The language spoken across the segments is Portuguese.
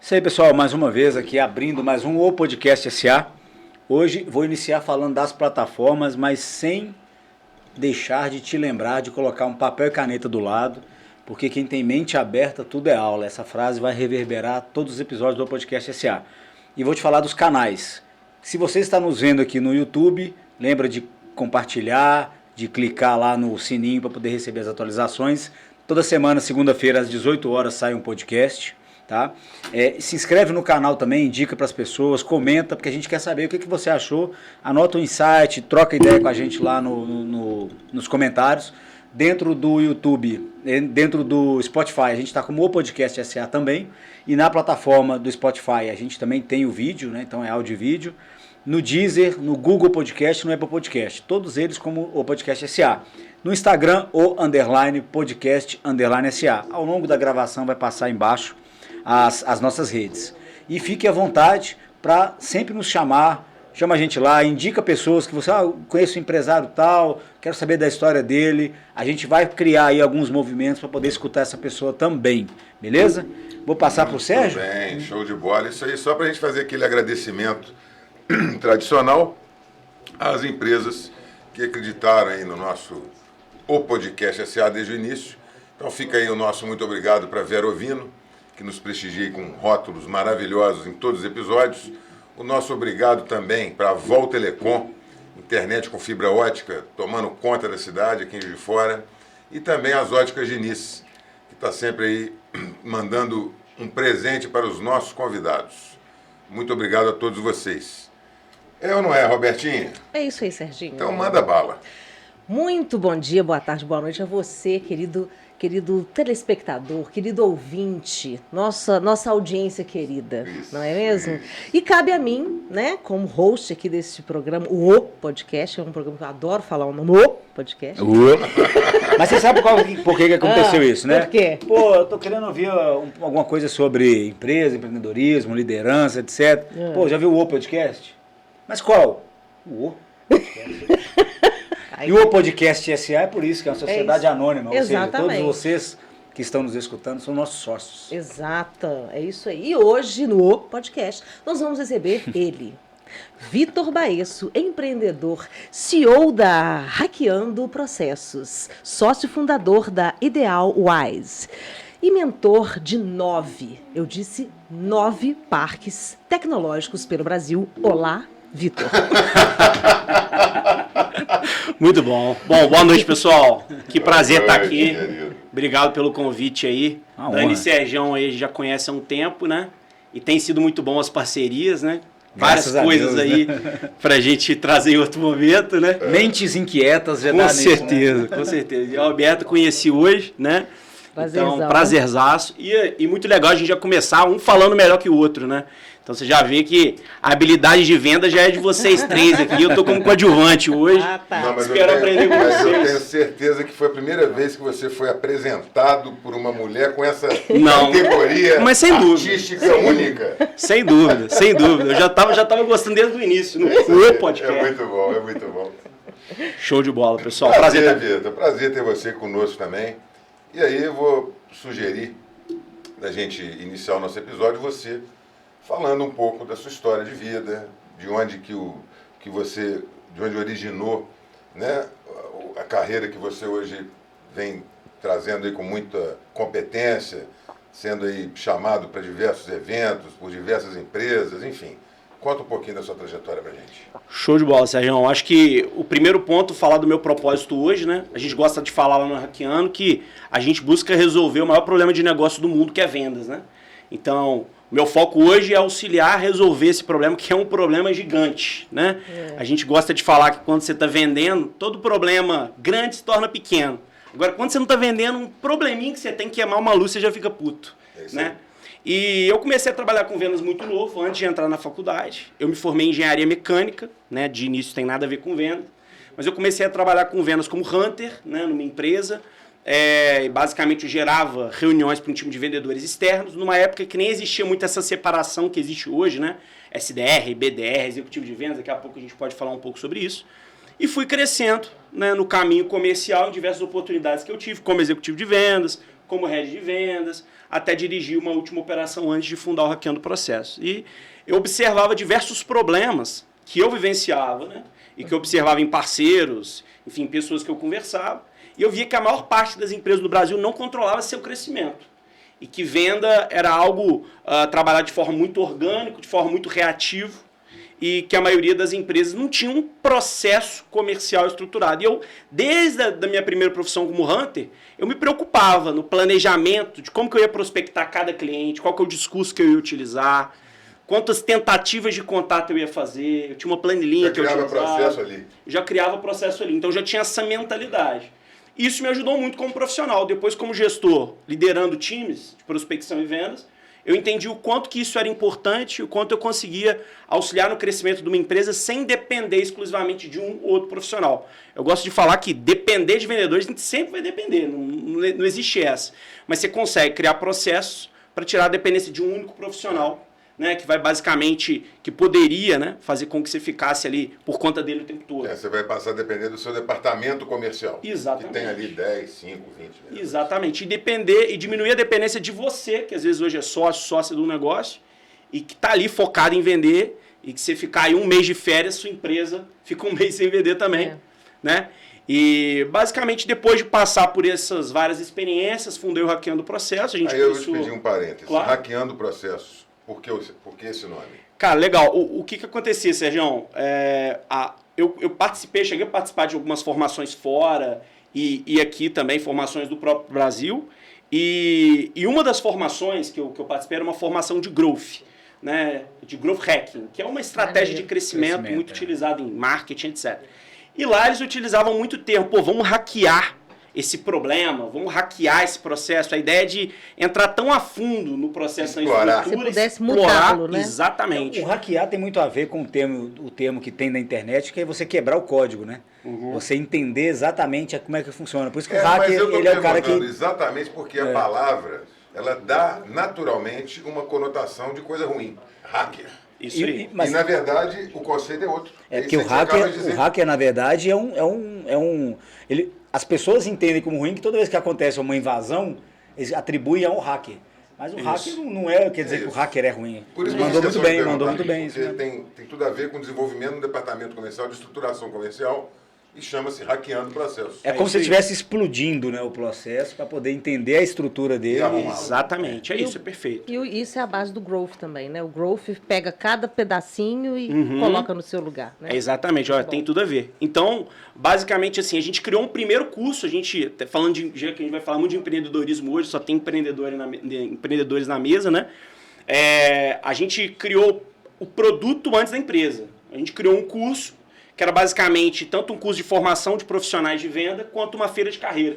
Isso aí, pessoal, mais uma vez aqui abrindo mais um O Podcast SA. Hoje vou iniciar falando das plataformas, mas sem deixar de te lembrar de colocar um papel e caneta do lado, porque quem tem mente aberta, tudo é aula. Essa frase vai reverberar todos os episódios do Podcast SA. E vou te falar dos canais. Se você está nos vendo aqui no YouTube, lembra de compartilhar, de clicar lá no sininho para poder receber as atualizações. Toda semana, segunda-feira, às 18 horas, sai um podcast. Tá? Se inscreve no canal também, indica para as pessoas, comenta, porque a gente quer saber o que você achou. Anota um insight, troca ideia com a gente lá nos comentários. Dentro do YouTube, dentro do Spotify, a gente está como o Podcast SA também. E na plataforma do Spotify a gente também tem o vídeo, né? Então é áudio e vídeo. No Deezer, no Google Podcast, no Apple Podcast. Todos eles como o Podcast SA. No Instagram, _podcast_SA. Ao longo da gravação vai passar embaixo as nossas redes. E fique à vontade para sempre nos chamar, chama a gente lá, indica pessoas que você, conhece um empresário tal, quero saber da história dele. A gente vai criar aí alguns movimentos para poder escutar essa pessoa também, beleza? Vou passar para o Sérgio. Tudo bem, show de bola. Isso aí só para a gente fazer aquele agradecimento tradicional às empresas que acreditaram aí no nosso O Podcast SA desde o início. Então fica aí o nosso muito obrigado para Vera Ovino, que nos prestigia com rótulos maravilhosos em todos os episódios. O nosso obrigado também para a Vol Telecom, internet com fibra ótica, tomando conta da cidade aqui em Juiz de Fora. E também as Óticas Diniz, que está sempre aí mandando um presente para os nossos convidados. Muito obrigado a todos vocês. É ou não é, Robertinha? É isso aí, Serginho. Então manda bala. Muito bom dia, boa tarde, boa noite a você, querido telespectador, querido ouvinte, nossa audiência querida, isso, não é mesmo? Isso. E cabe a mim, né, como host aqui desse programa, o Podcast, é um programa que eu adoro falar o nome, o Podcast. Mas você sabe por que aconteceu isso, né? Por quê? Pô, eu tô querendo ouvir alguma coisa sobre empresa, empreendedorismo, liderança, etc. Pô, já viu o Podcast? Mas qual? O Podcast. E o Podcast SA é por isso, que é uma sociedade anônima. Exatamente. Ou seja, todos vocês que estão nos escutando são nossos sócios. Exato, é isso aí. E hoje, no podcast, nós vamos receber ele, Vitor Baesso, empreendedor, CEO da Hackeando Processos, sócio fundador da Ideal Wise e mentor de 9 parques tecnológicos pelo Brasil. Olá, Vitor. Muito bom. Bom, boa noite, pessoal. Que prazer estar aqui. Obrigado pelo convite aí. Dani e Sergião aí já conhece há um tempo, né? E tem sido muito bom as parcerias, né? Várias coisas aí pra gente trazer em outro momento, né? Mentes inquietas, já dá nisso, certeza, né? Com certeza. E o Alberto conheci hoje, né? Prazerzão. Então, prazerzaço. E muito legal a gente já começar um falando melhor que o outro, né? Então você já vê que a habilidade de venda já é de vocês três aqui. Eu tô como coadjuvante hoje. Tá. Não, Espero aprender com vocês. Mas eu tenho certeza que foi a primeira vez que você foi apresentado por uma mulher com essa categoria mas sem dúvida. Artística única. Sem dúvida, sem dúvida. Eu já tava gostando desde o início, no podcast. É muito bom, é muito bom. Show de bola, pessoal. Prazer, Vitor. Prazer ter você conosco também. E aí eu vou sugerir da gente iniciar o nosso episódio, você falando um pouco da sua história de vida, de onde de onde originou, né, a carreira que você hoje vem trazendo aí com muita competência, sendo aí chamado para diversos eventos, por diversas empresas, enfim. Conta um pouquinho da sua trajetória pra gente. Show de bola, Sérgio. Acho que o primeiro ponto, falar do meu propósito hoje, né? A gente gosta de falar lá no Hackeando que a gente busca resolver o maior problema de negócio do mundo, que é vendas, né? Então, o meu foco hoje é auxiliar a resolver esse problema, que é um problema gigante, né? A gente gosta de falar que quando você está vendendo, todo problema grande se torna pequeno. Agora, quando você não está vendendo, um probleminha que você tem que queimar uma luz, você já fica puto, né? E eu comecei a trabalhar com vendas muito novo, antes de entrar na faculdade. Eu me formei em engenharia mecânica, né? De início tem nada a ver com venda. Mas eu comecei a trabalhar com vendas como hunter, né? Numa empresa. Basicamente eu gerava reuniões para um time de vendedores externos, numa época que nem existia muito essa separação que existe hoje, né? SDR, BDR, executivo de vendas, daqui a pouco a gente pode falar um pouco sobre isso. E fui crescendo, né, no caminho comercial em diversas oportunidades que eu tive, como executivo de vendas, como head de vendas, até dirigir uma última operação antes de fundar o Hackeando Processo. E eu observava diversos problemas que eu vivenciava, né? E que eu observava em parceiros, enfim, pessoas que eu conversava. E eu via que a maior parte das empresas do Brasil não controlava seu crescimento. E que venda era algo trabalhado de forma muito orgânica, de forma muito reativa, e que a maioria das empresas não tinha um processo comercial estruturado. E eu, desde a minha primeira profissão como hunter, eu me preocupava no planejamento de como que eu ia prospectar cada cliente, qual que é o discurso que eu ia utilizar, quantas tentativas de contato eu ia fazer, eu tinha uma planilhinha que eu utilizava. Já criava processo ali. Já criava processo ali, então eu já tinha essa mentalidade. Isso me ajudou muito como profissional. Depois, como gestor, liderando times de prospecção e vendas, eu entendi o quanto que isso era importante, o quanto eu conseguia auxiliar no crescimento de uma empresa sem depender exclusivamente de um ou outro profissional. Eu gosto de falar que depender de vendedores, a gente sempre vai depender, não existe essa. Mas você consegue criar processos para tirar a dependência de um único profissional, né, que vai basicamente, que poderia, né, fazer com que você ficasse ali por conta dele o tempo todo. Você vai passar a depender do seu departamento comercial. Exatamente. Que tem ali 10, 5, 20 vendedores. Exatamente. E diminuir a dependência de você, que às vezes hoje é sócio de um negócio, e que está ali focado em vender, e que você ficar aí um mês de férias, sua empresa fica um mês sem vender também. Né? E basicamente, depois de passar por essas várias experiências, fundei o Hackeando Processo. A gente aí eu vou te pedir um parênteses. Claro. Hackeando Processos. Por que esse nome? Cara, legal. O que acontecia, Sergião? Eu participei, cheguei a participar de algumas formações fora e aqui também, formações do próprio Brasil. E uma das formações que eu participei era uma formação de growth, né? De growth hacking, que é uma estratégia de crescimento muito utilizada em marketing, etc. E lá eles utilizavam muito o termo, vamos hackear esse problema, vamos hackear esse processo. A ideia é de entrar tão a fundo no processo, explorar. na estrutura, se pudesse mudá-lo, né? Exatamente. O hackear tem muito a ver com o termo que tem na internet, que é você quebrar o código, né? Você entender exatamente como é que funciona. Por isso que o hacker, ele é o cara que... Exatamente porque a palavra, ela dá naturalmente uma conotação de coisa ruim. Hacker. Isso aí. Mas, e, na verdade, o conceito é outro. É porque o hacker, na verdade, as pessoas entendem como ruim que toda vez que acontece uma invasão, eles atribuem ao hacker. Mas o hacker não quer dizer que o hacker é ruim. Por isso mandou muito bem. Porque tem tudo a ver com desenvolvimento no departamento comercial, de estruturação comercial, e chama-se Hackeando Processos. É como se estivesse explodindo, né, o processo para poder entender a estrutura dele. Exatamente, isso é perfeito. E isso é a base do growth também, né? O growth pega cada pedacinho e coloca no seu lugar, né? Exatamente, tem tudo a ver. Então, basicamente assim, a gente criou um primeiro curso, falando já que a gente vai falar muito de empreendedorismo hoje, só tem empreendedores na mesa, né? A gente criou o produto antes da empresa. A gente criou um curso que era basicamente tanto um curso de formação de profissionais de venda, quanto uma feira de carreira,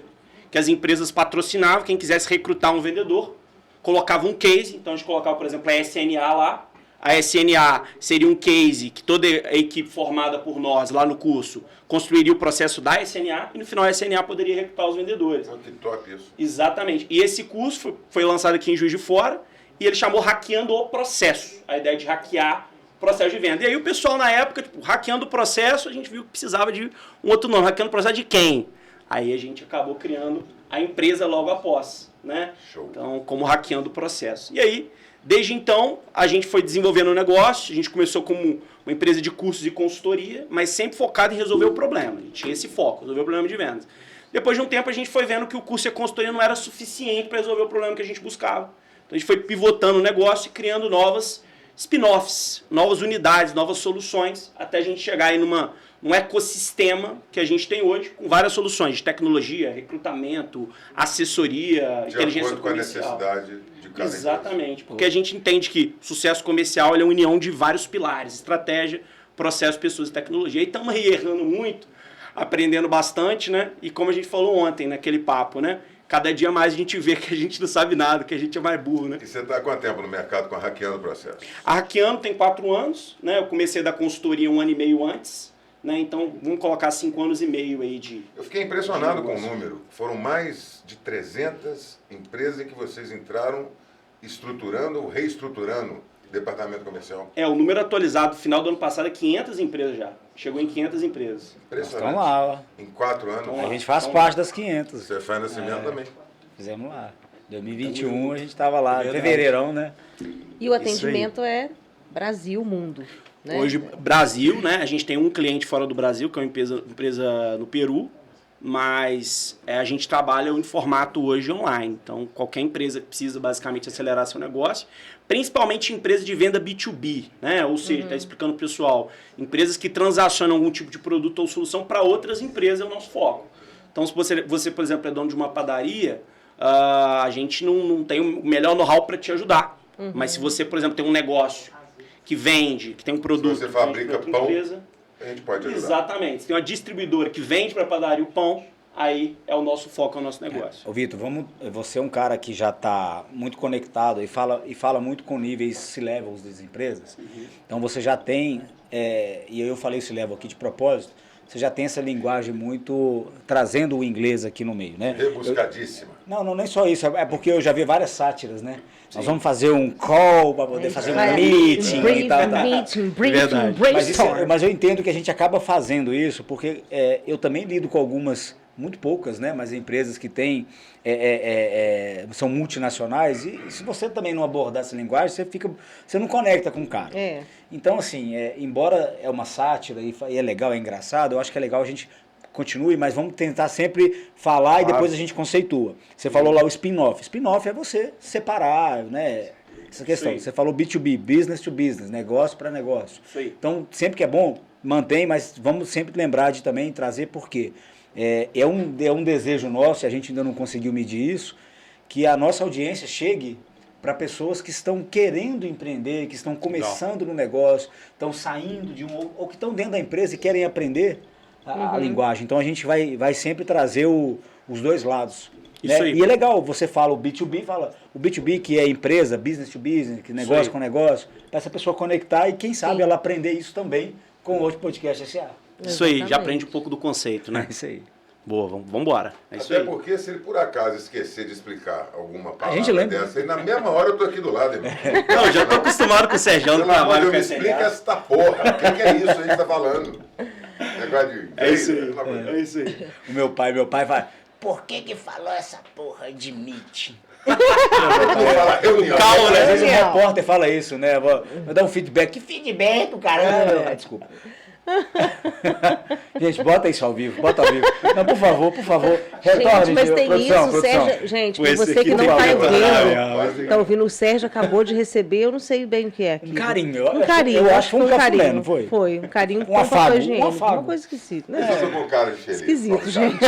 que as empresas patrocinavam, quem quisesse recrutar um vendedor, colocava um case, então a gente colocava, por exemplo, a SNA lá, a SNA seria um case que toda a equipe formada por nós lá no curso construiria o processo da SNA, e no final a SNA poderia recrutar os vendedores. Que top isso. Exatamente. E esse curso foi lançado aqui em Juiz de Fora, e ele chamou Hackeando o Processo, a ideia de hackear processo de venda. E aí o pessoal na época, hackeando o processo, a gente viu que precisava de um outro nome. Hackeando o processo de quem? Aí a gente acabou criando a empresa logo após, né? Show. Então, como Hackeando o Processo. E aí, desde então, a gente foi desenvolvendo o negócio, a gente começou como uma empresa de cursos e consultoria, mas sempre focado em resolver o problema. A gente tinha esse foco, resolver o problema de vendas. Depois de um tempo, a gente foi vendo que o curso e a consultoria não era suficiente para resolver o problema que a gente buscava. Então, a gente foi pivotando o negócio e criando novas spin-offs, novas unidades, novas soluções, até a gente chegar aí num ecossistema que a gente tem hoje, com várias soluções de tecnologia, recrutamento, assessoria, inteligência comercial. Com a necessidade de cada Exatamente, porque a gente entende que sucesso comercial é a união de vários pilares, estratégia, processo, pessoas e tecnologia. E estamos aí errando muito, aprendendo bastante, né? E como a gente falou ontem naquele papo, né? Cada dia mais a gente vê que a gente não sabe nada, que a gente é mais burro, né? E você está há quanto tempo no mercado com a Hackeando Processo? A Hackeando tem 4 anos, né? Eu comecei da consultoria 1 ano e meio antes, né? Então vamos colocar 5 anos e meio aí de... Eu fiquei impressionado com o número. Foram mais de 300 empresas em que vocês entraram estruturando ou reestruturando o departamento comercial. O número atualizado no final do ano passado é 500 empresas já. Chegou em 500 empresas. Impressionante. Estão lá, ó. Em 4 anos. Então, A gente faz parte das 500. Você faz nascimento também. Fizemos lá. 2021 a gente estava lá, fevereirão, né? E o atendimento é Brasil, mundo. Né? Hoje, Brasil, né? A gente tem um cliente fora do Brasil, que é uma empresa no Peru, mas a gente trabalha em formato hoje online. Então, qualquer empresa que precisa basicamente acelerar seu negócio, principalmente empresa de venda B2B, né? Ou seja, está explicando para o pessoal, empresas que transacionam algum tipo de produto ou solução para outras empresas é o nosso foco. Então, se você, por exemplo, é dono de uma padaria, a gente não tem o melhor know-how para te ajudar. Mas se você, por exemplo, tem um negócio que vende, que tem um produto... Se você fabrica pão, empresa, a gente pode ajudar. exatamente. Se tem uma distribuidora que vende para a padaria o pão, aí é o nosso foco, é o nosso negócio. Ô Vitor, você é um cara que já está muito conectado e fala muito com níveis C-levels das empresas. Então você já tem, e eu falei C-level aqui de propósito, você já tem essa linguagem muito, trazendo o inglês aqui no meio, né? Rebuscadíssima. Não, nem só isso, é porque eu já vi várias sátiras, né? Sim. Nós vamos fazer um call para poder fazer um meeting e tal. Mas eu entendo que a gente acaba fazendo isso porque eu também lido com algumas, muito poucas, né? Mas empresas que têm, são multinacionais e se você também não abordar essa linguagem, você não conecta com o cara. Então, assim, embora é uma sátira e é legal, é engraçado, eu acho que é legal a gente continue, mas vamos tentar sempre falar e depois a gente conceitua. Você falou lá o spin-off. Spin-off é você separar, né? Essa questão. Você falou B2B, business to business, negócio para negócio. Então, sempre que é bom, mantém, mas vamos sempre lembrar de também trazer por quê. É um desejo nosso, e a gente ainda não conseguiu medir isso, que a nossa audiência chegue para pessoas que estão querendo empreender, que estão começando no negócio, estão saindo de ou que estão dentro da empresa e querem aprender a linguagem. Então a gente vai sempre trazer os dois lados. Né? Isso aí. E é legal, você fala o B2B, o B2B que é empresa, business to business, que negócio com negócio, para essa pessoa conectar e quem sabe ela aprender isso também com o outro podcast SA. Isso aí, já aprende um pouco do conceito, né? É isso aí. Boa, vamos embora. Até porque se ele por acaso esquecer de explicar alguma palavra dessa, aí na mesma hora eu tô aqui do lado, irmão. Não, já tô acostumado com o Sérgio no trabalho. Me explica esta porra. O que é isso aí que você tá falando? É isso aí. O meu pai vai, por que falou essa porra de meeting? Calma, né? Às vezes o repórter fala isso, né? Vou dar um feedback. Que feedback, caramba? Desculpa. Gente, bota isso ao vivo, bota ao vivo. Não, por favor. Gente, mas tem isso, Sérgio. Gente, pra você que não tá ouvindo, tá ouvindo, o Sérgio acabou de receber, eu não sei bem o que é aqui. Um carinho. Eu acho que foi um carinho. Não foi? Foi, um carinho com papel higiênico. Uma coisa esquisita. Né? Com cara de feliz. Esquisito, gente.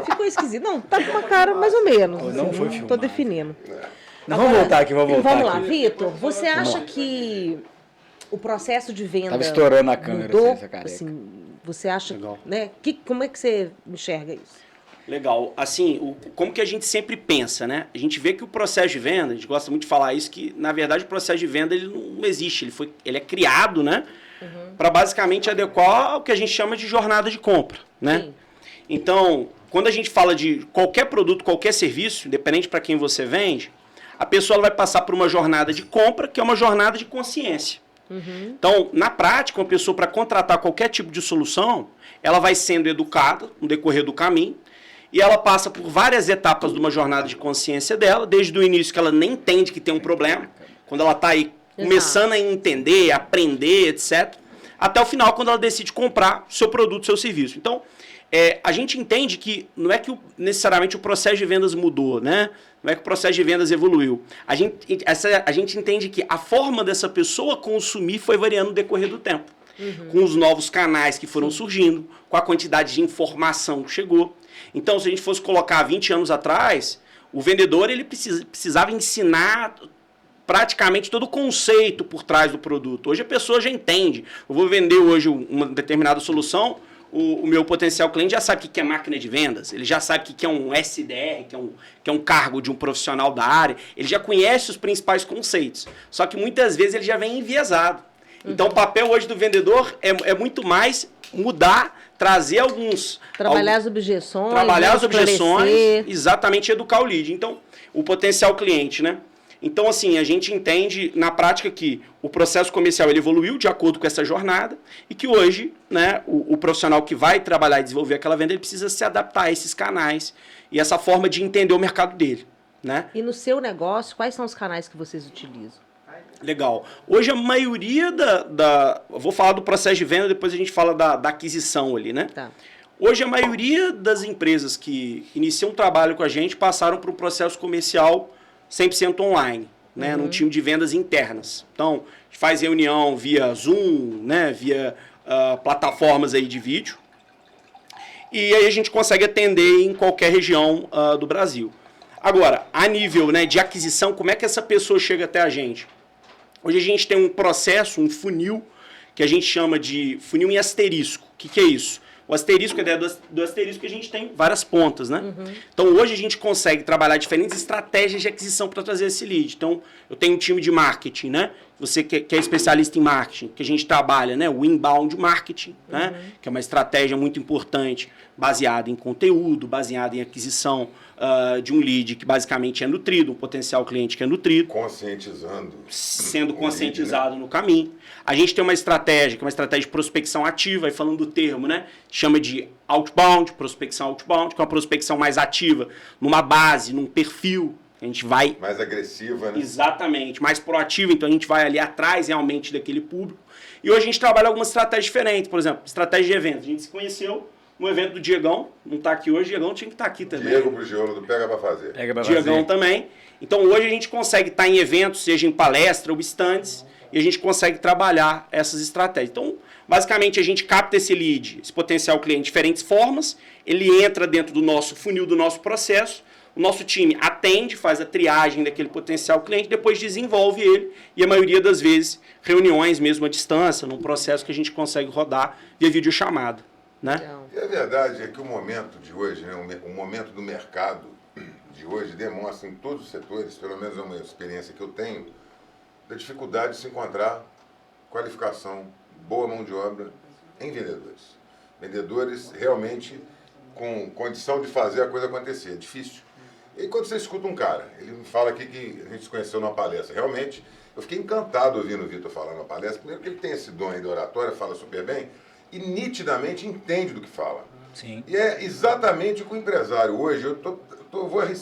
Ficou esquisito. Não, tá com uma cara mais ou menos. Não foi filmado. Tô definindo. Vamos voltar aqui, vamos lá, Vitor. Você acha que o processo de venda tava estourando a câmera, mudou, essa careca. Assim, você acha, né? Como é que você enxerga isso? Legal. Assim, como que a gente sempre pensa, né? A gente vê que o processo de venda, a gente gosta muito de falar isso, que na verdade o processo de venda ele não existe, ele é criado, né? Para basicamente adequar ao que a gente chama de jornada de compra, né? Sim. Então, quando a gente fala de qualquer produto, qualquer serviço, independente para quem você vende, a pessoa vai passar por uma jornada de compra, que é uma jornada de consciência. Então, na prática, uma pessoa para contratar qualquer tipo de solução, ela vai sendo educada no decorrer do caminho e ela passa por várias etapas de uma jornada de consciência dela, desde o início que ela nem entende que tem um problema, quando ela está aí começando a entender, aprender, etc., até o final, quando ela decide comprar o seu produto, o seu serviço. Então, a gente entende que não é que necessariamente o processo de vendas mudou, né? Não é que o processo de vendas evoluiu. A gente entende que a forma dessa pessoa consumir foi variando no decorrer do tempo. Com os novos canais que foram surgindo, com a quantidade de informação que chegou. Então, se a gente fosse colocar 20 anos atrás, o vendedor ele precisava ensinar praticamente todo o conceito por trás do produto. Hoje a pessoa já entende. Eu vou vender hoje uma determinada solução, o meu potencial cliente já sabe o que é máquina de vendas, ele já sabe o que é um SDR, que é um cargo de um profissional da área, ele já conhece os principais conceitos, só que muitas vezes ele já vem enviesado. Então o papel hoje do vendedor é muito mais mudar, trazer alguns... Trabalhar as objeções. Trabalhar as objeções, exatamente educar o lead. Então, o potencial cliente, né? Então, assim, a gente entende na prática que o processo comercial ele evoluiu de acordo com essa jornada e que hoje, né, o profissional que vai trabalhar e desenvolver aquela venda, ele precisa se adaptar a esses canais e essa forma de entender o mercado dele, né? E no seu negócio, quais são os canais que vocês utilizam? Legal. Hoje a maioria eu vou falar do processo de venda, depois a gente fala da aquisição ali, né? Tá. Hoje a maioria das empresas que iniciam um trabalho com a gente passaram para um processo comercial 100% online, né? Num time de vendas internas. Então, a gente faz reunião via Zoom, né? Via plataformas aí de vídeo. E aí a gente consegue atender em qualquer região do Brasil. Agora, a nível, né, de aquisição, como é que essa pessoa chega até a gente? Hoje a gente tem um processo, um funil, que a gente chama de funil em asterisco. O que é isso? O asterisco, a ideia do asterisco, que a gente tem várias pontas, né? Então, hoje a gente consegue trabalhar diferentes estratégias de aquisição para trazer esse lead. Então, eu tenho um time de marketing, né? Você que é especialista em marketing, que a gente trabalha, né? O inbound marketing, né? Que é uma estratégia muito importante, baseada em conteúdo, baseada em aquisição de um lead que basicamente é nutrido, um potencial cliente que é nutrido. Conscientizando. Sendo conscientizado no caminho. A gente tem uma estratégia, que é uma estratégia de prospecção ativa, aí falando do termo, né? Chama de outbound, prospecção outbound, que é uma prospecção mais ativa, numa base, num perfil. A gente vai... Mais agressiva, né? Exatamente, mais proativa, então a gente vai ali atrás realmente daquele público. E hoje a gente trabalha algumas estratégias diferentes, por exemplo, estratégia de eventos. A gente se conheceu no evento do Diegão, não está aqui hoje, Diegão tinha que estar aqui também. Diego Brugiolo do Pega Pra Fazer. Diegão também. Então hoje a gente consegue estar em eventos, seja em palestra ou stands, e a gente consegue trabalhar essas estratégias. Então, basicamente, a gente capta esse lead, esse potencial cliente de diferentes formas, ele entra dentro do nosso funil, do nosso processo, o nosso time atende, faz a triagem daquele potencial cliente, depois desenvolve ele, e a maioria das vezes, reuniões mesmo à distância, num processo que a gente consegue rodar via videochamada, né? Então, E a verdade é que o momento de hoje, né, o momento do mercado de hoje demonstra em todos os setores, pelo menos é uma experiência que eu tenho, da dificuldade de se encontrar qualificação, boa mão de obra em vendedores. Vendedores realmente com condição de fazer a coisa acontecer. É difícil. E aí, quando você escuta um cara, ele me fala aqui que a gente se conheceu numa palestra. Realmente, eu fiquei encantado ouvindo o Vitor falar numa palestra. Primeiro que ele tem esse dom aí da oratória, fala super bem, e nitidamente entende do que fala. Sim. E é exatamente o que o empresário hoje,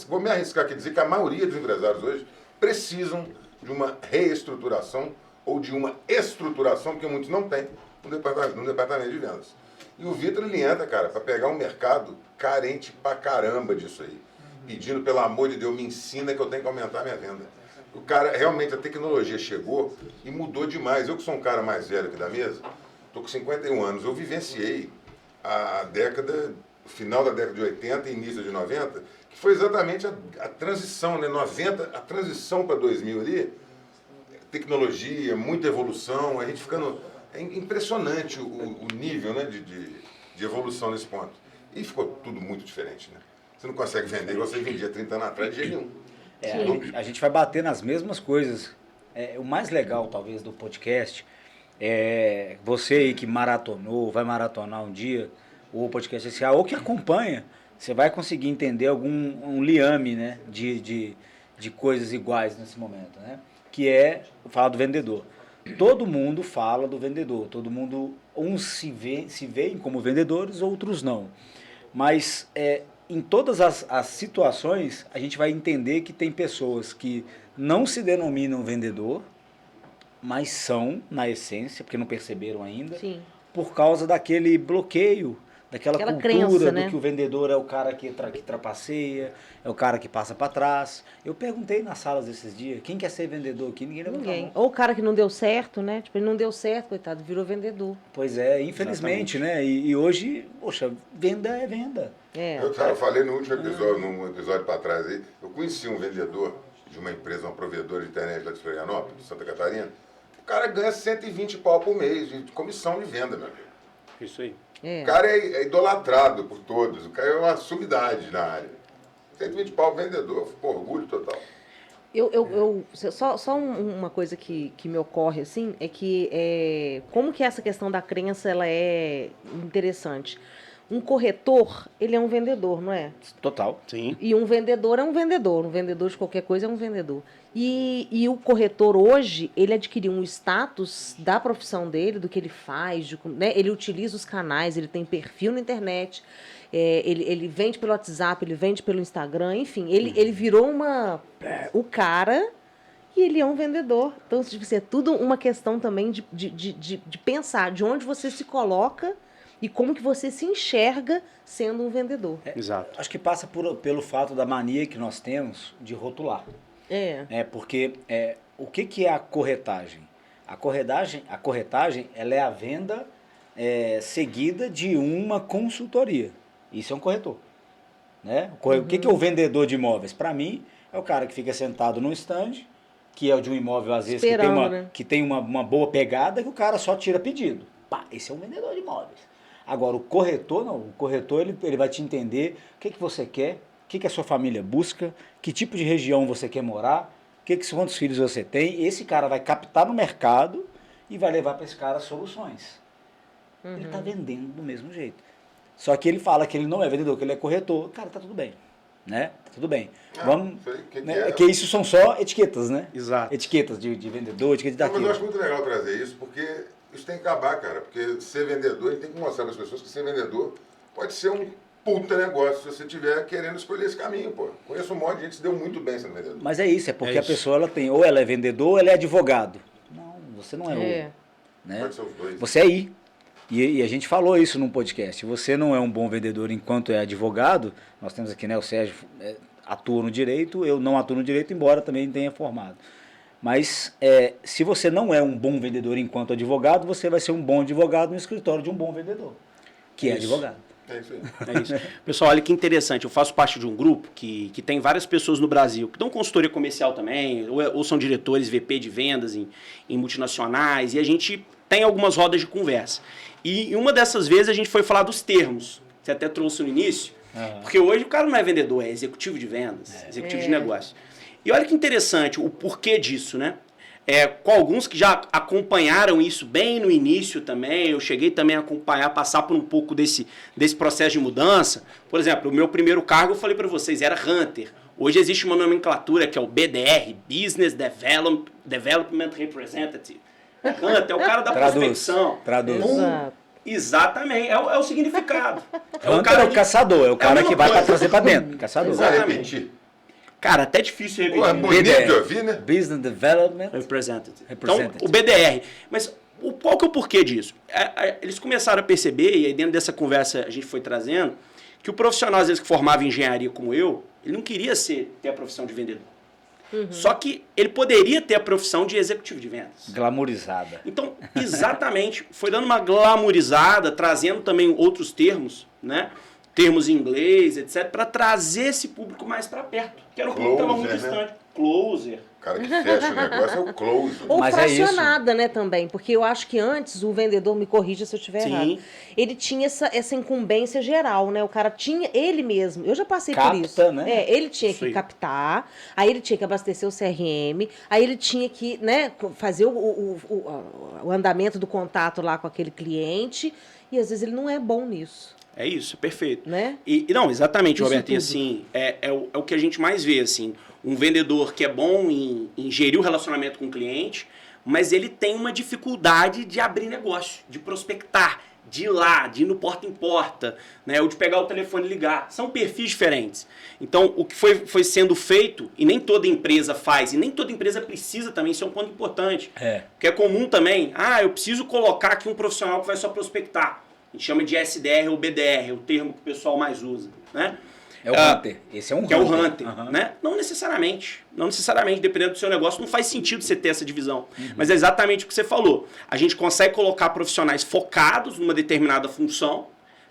vou me arriscar aqui a dizer que a maioria dos empresários hoje precisam de uma reestruturação ou de uma estruturação que muitos não têm no departamento de vendas. E o Vitor, ele entra, cara, para pegar um mercado carente pra caramba disso aí. Pedindo, pelo amor de Deus, me ensina que eu tenho que aumentar a minha venda. O cara, realmente, a tecnologia chegou e mudou demais. Eu que sou um cara mais velho aqui da mesa, estou com 51 anos, eu vivenciei o final da década de 80 e início de 90, que foi exatamente a transição, né? 90, a transição para 2000 ali, tecnologia, muita evolução, a gente ficando... É impressionante o nível, né, de evolução nesse ponto. E ficou tudo muito diferente, né? Você não consegue vender igual você vendia 30 anos atrás de jeito nenhum. A gente vai bater nas mesmas coisas. O mais legal, talvez, do podcast é você aí que maratonou, vai maratonar um dia, o podcast SA, ou que acompanha, você vai conseguir entender um liame, né, de coisas iguais nesse momento, né? Que é falar do vendedor. Todo mundo fala do vendedor, todo mundo, uns se veem como vendedores, outros não. Mas em todas as situações, a gente vai entender que tem pessoas que não se denominam vendedor, mas são, na essência, porque não perceberam ainda, sim, por causa daquele bloqueio, daquela cultura crença, do né? que o vendedor é o cara que trapaceia, é o cara que passa para trás. Eu perguntei nas salas esses dias, quem quer ser vendedor aqui? Ninguém levantou a mão. Ou o cara que não deu certo, né? Tipo, ele não deu certo, coitado, virou vendedor. Pois é, infelizmente, né? E hoje, poxa, venda é venda. Eu falei no último episódio, num episódio para trás aí, eu conheci um vendedor de uma empresa, uma provedora de internet lá de Florianópolis, Santa Catarina. O cara ganha 120 pau por mês de comissão de venda, meu amigo. Isso aí. O cara é idolatrado por todos, o cara é uma sumidade na área. 120 pau vendedor, pô, orgulho total. Só uma coisa que me ocorre, assim, é que como que essa questão da crença ela é interessante. Um corretor, ele é um vendedor, não é? Total. Sim. E um vendedor é um vendedor. Um vendedor de qualquer coisa é um vendedor. E o corretor hoje, ele adquiriu um status da profissão dele, do que ele faz, né? Ele utiliza os canais, ele tem perfil na internet, ele vende pelo WhatsApp, ele vende pelo Instagram, enfim, ele virou o cara e ele é um vendedor. Então, tipo assim, é tudo uma questão também de pensar de onde você se coloca e como que você se enxerga sendo um vendedor. Exato. Acho que passa pelo fato da mania que nós temos de rotular. Porque o que é a corretagem? A corretagem ela é a venda seguida de uma consultoria. Isso é um corretor. Né? O que é o vendedor de imóveis? Para mim, é o cara que fica sentado num stand, que é o de um imóvel, às vezes, que tem uma boa pegada, que o cara só tira pedido. Pá, esse é um vendedor de imóveis. Agora, o corretor não. O corretor ele vai te entender o que você quer, o que a sua família busca, que tipo de região você quer morar, quantos filhos você tem. Esse cara vai captar no mercado e vai levar para esse cara soluções. Ele está vendendo do mesmo jeito. Só que ele fala que ele não é vendedor, que ele é corretor. Cara, tá tudo bem. Né? Tá tudo bem. Vamos, que isso são só etiquetas, né? Exato. Etiquetas de vendedor, etiquetas daquilo. Mas eu acho muito legal trazer isso, porque isso tem que acabar, cara. Porque ser vendedor, ele tem que mostrar para as pessoas que ser vendedor pode ser um puta negócio se você estiver querendo escolher esse caminho, pô. Conheço um monte de gente que se deu muito bem sendo vendedor. Mas é isso, porque a pessoa ela tem, ou ela é vendedor ou ela é advogado. Não, você não é ou. Né? Pode ser os dois. Você é I. E a gente falou isso num podcast. Você não é um bom vendedor enquanto é advogado. Nós temos aqui, né, o Sérgio atua no direito, eu não atuo no direito, embora também tenha formado. Mas se você não é um bom vendedor enquanto advogado, você vai ser um bom advogado no escritório de um bom vendedor, que é advogado. É isso aí. É isso. Pessoal, olha que interessante. Eu faço parte de um grupo que tem várias pessoas no Brasil que dão consultoria comercial também, ou são diretores VP de vendas em multinacionais, e a gente tem algumas rodas de conversa. E uma dessas vezes a gente foi falar dos termos. Você até trouxe no início. Porque hoje o cara não é vendedor, é executivo de vendas, executivo de negócio. E olha que interessante o porquê disso, né? Com alguns que já acompanharam isso bem no início também, eu cheguei também a acompanhar, passar por um pouco desse processo de mudança. Por exemplo, o meu primeiro cargo, eu falei para vocês, era Hunter. Hoje existe uma nomenclatura que é o BDR, Business Development Representative. Hunter é o cara da prospecção. Traduz. Exatamente, é o significado. Hunter é o caçador, é o cara que vai para trazer para dentro. Caçador. Vai repetir. Cara, até difícil repetir. É bonito de ouvir, né? Business Development Representative. Então, o BDR. Mas qual que é o porquê disso? Eles começaram a perceber, e aí dentro dessa conversa a gente foi trazendo, que o profissional, às vezes, que formava engenharia como eu, ele não queria ter a profissão de vendedor. Só que ele poderia ter a profissão de executivo de vendas. Glamourizada. Então, exatamente, foi dando uma glamourizada, trazendo também outros termos, né? Termos em inglês, etc., para trazer esse público mais para perto. Que era o público que estava muito distante. Closer. O cara que fecha o negócio é o closer. Ou Mas fracionada, né, também. Porque eu acho que antes, o vendedor, me corrija se eu estiver Sim. errado, ele tinha essa incumbência geral, né? O cara tinha, ele mesmo, eu já passei por Capta, isso. né? Ele tinha Isso que aí. captar, aí ele tinha que abastecer o CRM, aí ele tinha que, né, fazer o andamento do contato lá com aquele cliente, e às vezes ele não é bom nisso, É isso, perfeito. né? E não, exatamente, Isso Roberto. E tudo. assim, é o que a gente mais vê, assim. Um vendedor que é bom em gerir o relacionamento com o cliente, mas ele tem uma dificuldade de abrir negócio, de prospectar, de ir lá, de ir no porta em porta, né, ou de pegar o telefone e ligar. São perfis diferentes. Então, o que foi sendo feito, e nem toda empresa faz, e nem toda empresa precisa também, isso é um ponto importante. Porque é comum também, eu preciso colocar aqui um profissional que vai só prospectar. A gente chama de SDR ou BDR, é o termo que o pessoal mais usa, né? É o Hunter. Esse é um Hunter. Que é o Hunter, né? Não necessariamente, dependendo do seu negócio, não faz sentido você ter essa divisão. Mas é exatamente o que você falou. A gente consegue colocar profissionais focados numa determinada função,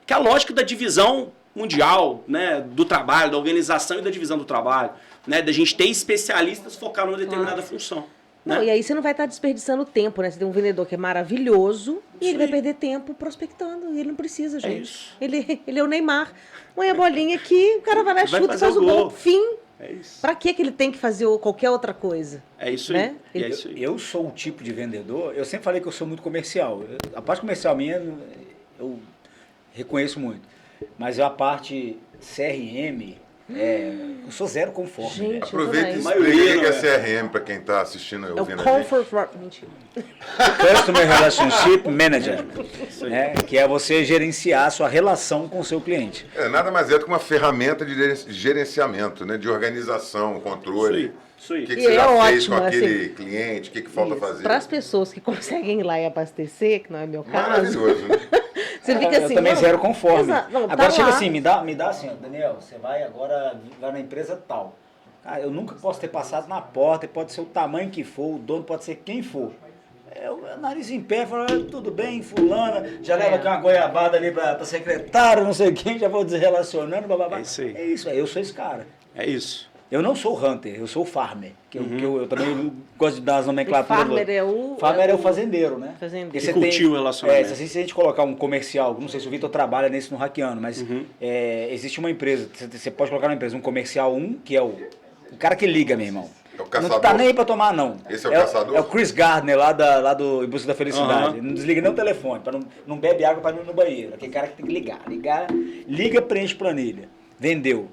que é a lógica da divisão mundial, né, do trabalho, da organização e da divisão do trabalho, né, da gente ter especialistas focados numa determinada função. Não, Né? e aí você não vai estar desperdiçando tempo, né? Você tem um vendedor que é maravilhoso e ele vai perder tempo prospectando. E ele não precisa, gente. isso. Ele é o Neymar. Põe a bolinha aqui, o cara vai lá, Vai chuta e fazer faz o o gol. gol. Fim. É isso. Pra que ele tem que fazer qualquer outra coisa? É isso Né? aí. É isso aí. Eu sou o tipo de vendedor, eu sempre falei que eu sou muito comercial. A parte comercial minha, eu reconheço muito. Mas a parte CRM, eu sou zero conforme. Gente, né? Aproveita e Maioria, explica o que não é CRM para quem está assistindo e É o ouvindo a gente. Comfort... Mentira. Customer Relationship Manager, né? Que é você gerenciar a sua relação com o seu cliente. Nada mais é do que uma ferramenta de gerenciamento, né? De organização, controle. Isso aí. O que, E que você já é fez com ótimo, aquele assim, cliente, o que falta fazer. Para as pessoas que conseguem ir lá e abastecer, que não é meu caso, Maravilhoso, né? você fica Eu assim... também não, zero conforme. não, Agora tá chega lá. assim, me dá assim, ó, Daniel, você vai na empresa tal. Cara, eu nunca posso ter passado na porta, pode ser o tamanho que for, o dono pode ser quem for. O nariz em pé, fala, tudo bem, fulana, já leva aqui uma goiabada ali pra secretária, não sei quem, já vou desrelacionando, bababá. É isso aí. É isso aí, eu sou esse cara. É isso. Eu não sou o hunter, eu sou o farmer. Que eu também gosto de dar as nomenclaturas. O farmer é o... Farmer é o fazendeiro, né? Fazendeiro. Porque Que cultiva o relacionamento. Se a gente colocar um comercial, não sei se o Vitor trabalha nesse no Hackeando, mas existe uma empresa, você pode colocar na empresa um comercial que é o cara que liga, meu irmão. É o caçador. Não tá nem aí pra tomar, não. Esse é o caçador? É o Chris Gardner, lá do Em Busca da Felicidade. Uhum. Ele não desliga nem o telefone, não bebe água pra ir no banheiro. Aquele cara que tem que ligar. Liga, preenche planilha. Vendeu,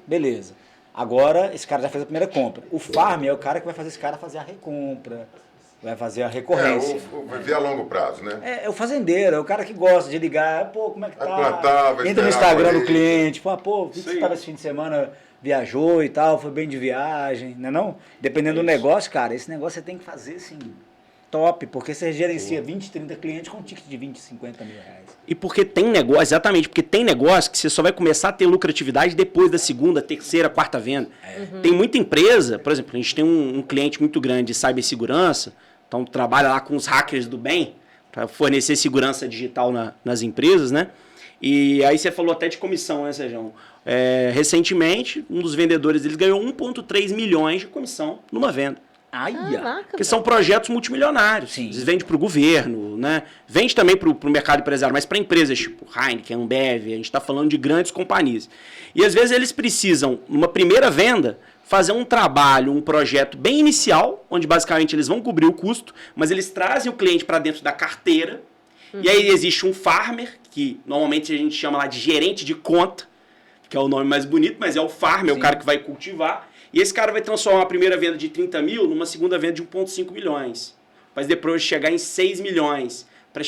beleza. Agora, esse cara já fez a primeira compra. O farm é o cara que vai fazer esse cara fazer a recompra, vai fazer a recorrência. Vai ver a longo prazo, né? É o fazendeiro, é o cara que gosta de ligar, pô, como é que tá? Vai plantar, vai Entra no esperar a Instagram do colheita. cliente, fala, pô, vi que Isso você aí. tava esse fim de semana, viajou e tal, foi bem de viagem, né não? Dependendo do negócio, cara, esse negócio você tem que fazer, assim, top, porque você gerencia 20, 30 clientes com um ticket de 20, 50 mil reais. E porque tem negócio, exatamente, porque tem negócio que você só vai começar a ter lucratividade depois da segunda, terceira, quarta venda. Tem muita empresa, por exemplo, a gente tem um cliente muito grande de cibersegurança, então trabalha lá com os hackers do bem, para fornecer segurança digital nas empresas, né? E aí você falou até de comissão, né, Sérgio? Recentemente, um dos vendedores deles ganhou 1,3 milhões de comissão numa venda. Caraca, Porque são projetos multimilionários. Sim. Eles vendem para o governo, né? Vende também para o mercado empresarial, mas para empresas tipo Heineken, Ambev, a gente está falando de grandes companhias. E às vezes eles precisam, numa primeira venda, fazer um trabalho, um projeto bem inicial, onde basicamente eles vão cobrir o custo, mas eles trazem o cliente para dentro da carteira. E aí existe um farmer, que normalmente a gente chama lá de gerente de conta, que é o nome mais bonito, mas é o farmer, é o cara que vai cultivar. E esse cara vai transformar a primeira venda de 30 mil numa segunda venda de 1,5 milhões. Mas depois chegar em 6 milhões. Para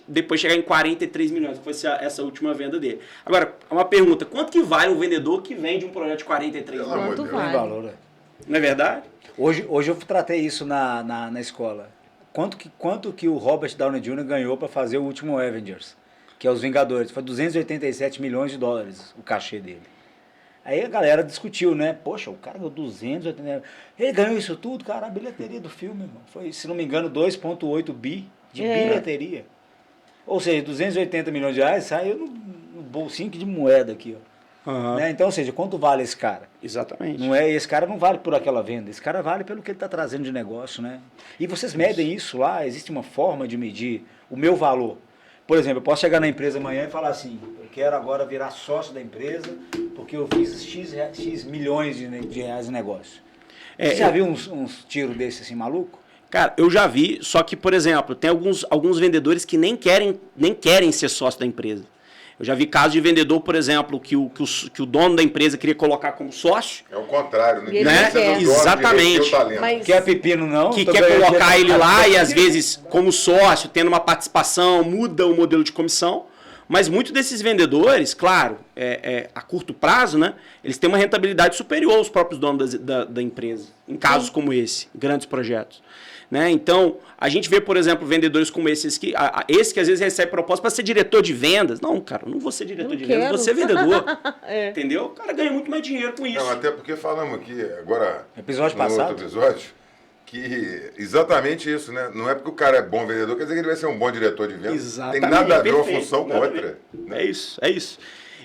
depois chegar em 43 milhões, que foi essa última venda dele. Agora, uma pergunta. Quanto que vale um vendedor que vende um projeto de 43 Pelo milhões? amor de Quanto Deus. vale? Tem valor, né? Não é verdade? Hoje eu tratei isso na escola. Quanto que o Robert Downey Jr. ganhou para fazer o último Avengers, que é os Vingadores? Foi 287 milhões de dólares o cachê dele. Aí a galera discutiu, né? Poxa, o cara ganhou 280... Ele ganhou isso tudo, cara, a bilheteria do filme, irmão. Foi, se não me engano, 2,8 bi de bilheteria. Ou seja, 280 milhões de reais saiu no bolsinho de moeda aqui, ó. Né? Então, ou seja, quanto vale esse cara? Exatamente. Não é, esse cara não vale por aquela venda, esse cara vale pelo que ele está trazendo de negócio, né? E vocês medem isso lá, existe uma forma de medir o meu valor. Por exemplo, eu posso chegar na empresa amanhã e falar assim, eu quero agora virar sócio da empresa porque eu fiz X milhões de reais de negócio. Você já viu uns tiros desses assim, maluco? Cara, eu já vi, só que, por exemplo, tem alguns vendedores que nem querem ser sócio da empresa. Eu já vi casos de vendedor, por exemplo, que o dono da empresa queria colocar como sócio. É o contrário, né? E ele Né? quer. Exatamente. O talento. Mas- Quer pepino não? Que Tô quer ganhando colocar dinheiro. ele lá e às vezes como sócio, tendo uma participação, muda o modelo de comissão. Mas muitos desses vendedores, claro, a curto prazo, né, eles têm uma rentabilidade superior aos próprios donos da empresa, em casos como esse, grandes projetos. Né? Então, a gente vê, por exemplo, vendedores como esse que às vezes recebe proposta para ser diretor de vendas. Não, cara, eu não vou ser diretor de vendas, eu vou ser vendedor. Entendeu? O cara ganha muito mais dinheiro com isso. Não, até porque falamos aqui agora, Episódio no passado. outro episódio, que exatamente isso, né? Não é porque o cara é bom vendedor, quer dizer que ele vai ser um bom diretor de vendas. Exatamente. Tem nada a ver uma Perfeito, função com nada a outra. ver. É isso, é isso.